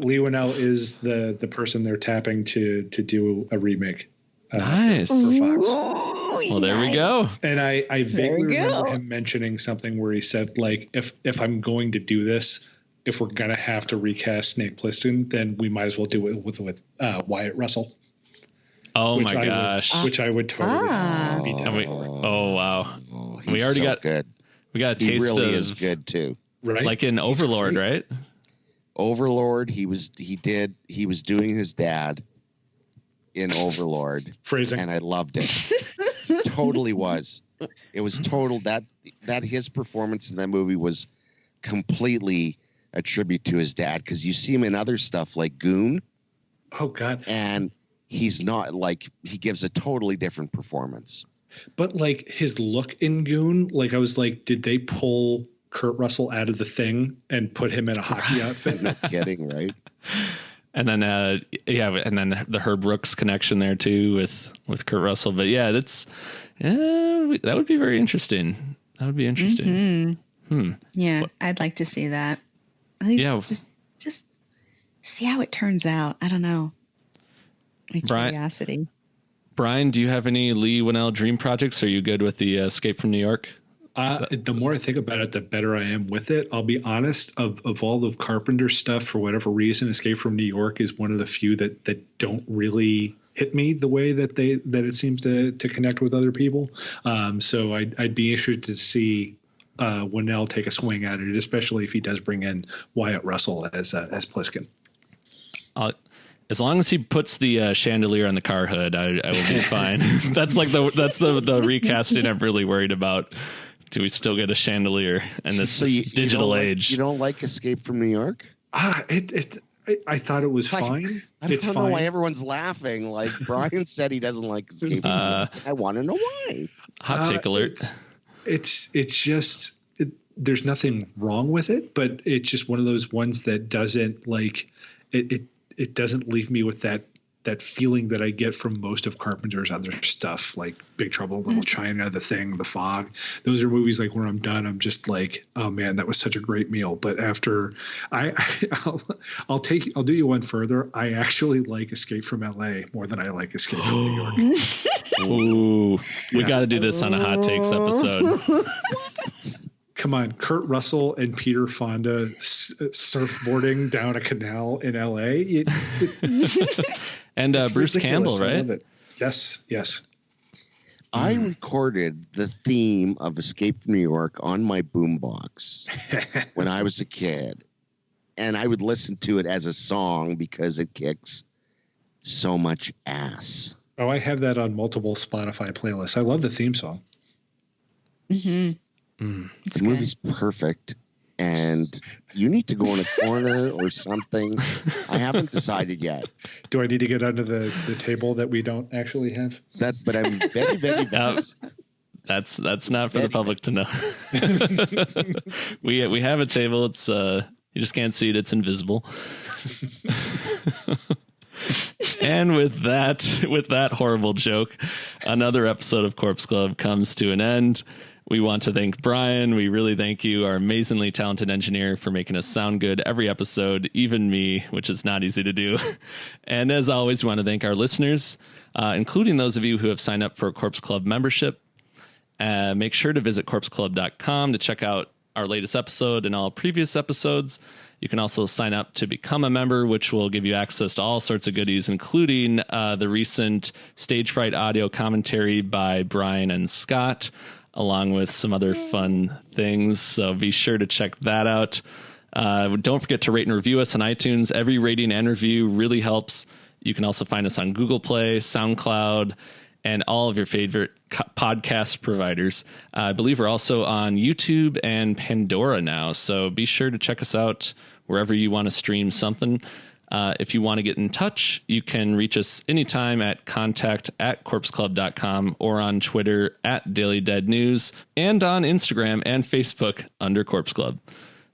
Leigh Whannell is the person they're tapping to do a remake. Nice. For Fox. Well, there we go. And I vaguely remember him mentioning something where he said, if I'm going to do this, if we're going to have to recast Snake Plissken, then we might as well do it with Wyatt Russell. Oh my gosh! Which I would totally be down for. Oh wow! We already got good. We got a taste of. He really is good too. Right? Like in Overlord, right? Overlord. He was doing his dad in Overlord. Phrasing. And I loved it. Totally was. It was total that his performance in that movie was completely a tribute to his dad, because you see him in other stuff like Goon. Oh God. And he's not he gives a totally different performance. But his look in Goon, I was did they pull Kurt Russell out of The Thing and put him in a hockey outfit? No kidding, right? And then, and then the Herb Brooks connection there too with Kurt Russell. But yeah, that would be very interesting. That would be interesting. Mm-hmm. Yeah, I'd like to see that. I think just see how it turns out. I don't know. My curiosity. Bryan, do you have any Leigh Whannell dream projects? Are you good with the Escape from New York? The more I think about it, the better I am with it. I'll be honest, of all of Carpenter stuff, for whatever reason, Escape from New York is one of the few that don't really hit me the way that it seems to connect with other people. So I'd be interested to see Whannell take a swing at it, especially if he does bring in Wyatt Russell as Pliskin. As long as he puts the chandelier on the car hood, I will be fine. That's the recasting I'm really worried about. Do we still get a chandelier in this digital age? You don't like Escape from New York? I thought it was fine. I don't know why everyone's laughing. Like Bryan said, he doesn't like Escape from New York. I want to know why. Hot take alert. It's just there's nothing wrong with it, but it's just one of those ones that doesn't like it. It doesn't leave me with that feeling that I get from most of Carpenter's other stuff, like Big Trouble in Little China, The Thing, The Fog. Those are movies like where I'm done, I'm just like, oh man, that was such a great meal. But after I'll do you one further. I actually like Escape from LA more than I like Escape from New York. Ooh, we got to do this on a Hot Takes episode. Come on, Kurt Russell and Peter Fonda surfboarding down a canal in L.A. And Bruce Campbell, right? Yes. I recorded the theme of Escape from New York on my boombox when I was a kid. And I would listen to it as a song because it kicks so much ass. Oh, I have that on multiple Spotify playlists. I love the theme song. Mm-hmm. The movie's perfect, and you need to go in a corner or something. I haven't decided yet. Do I need to get under the table that we don't actually have? But I'm very, very best. That's not for the public to know. We have a table. It's you just can't see it. It's invisible. And with that horrible joke, another episode of Corpse Club comes to an end. We want to thank Bryan. We really thank you, our amazingly talented engineer, for making us sound good every episode, even me, which is not easy to do. And as always, we want to thank our listeners, including those of you who have signed up for a Corpse Club membership. Make sure to visit corpseclub.com to check out our latest episode and all previous episodes. You can also sign up to become a member, which will give you access to all sorts of goodies, including the recent Stage Fright audio commentary by Bryan and Scott, along with some other fun things. So be sure to check that out. Don't forget to rate and review us on iTunes. Every rating and review really helps. You can also find us on Google Play, SoundCloud, and all of your favorite podcast providers. I believe we're also on YouTube and Pandora now. So be sure to check us out wherever you want to stream something. If you want to get in touch, you can reach us anytime at contact@corpseclub.com or on Twitter @DailyDeadNews and on Instagram and Facebook under Corpse Club.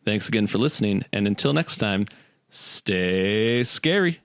Thanks again for listening, and until next time, stay scary.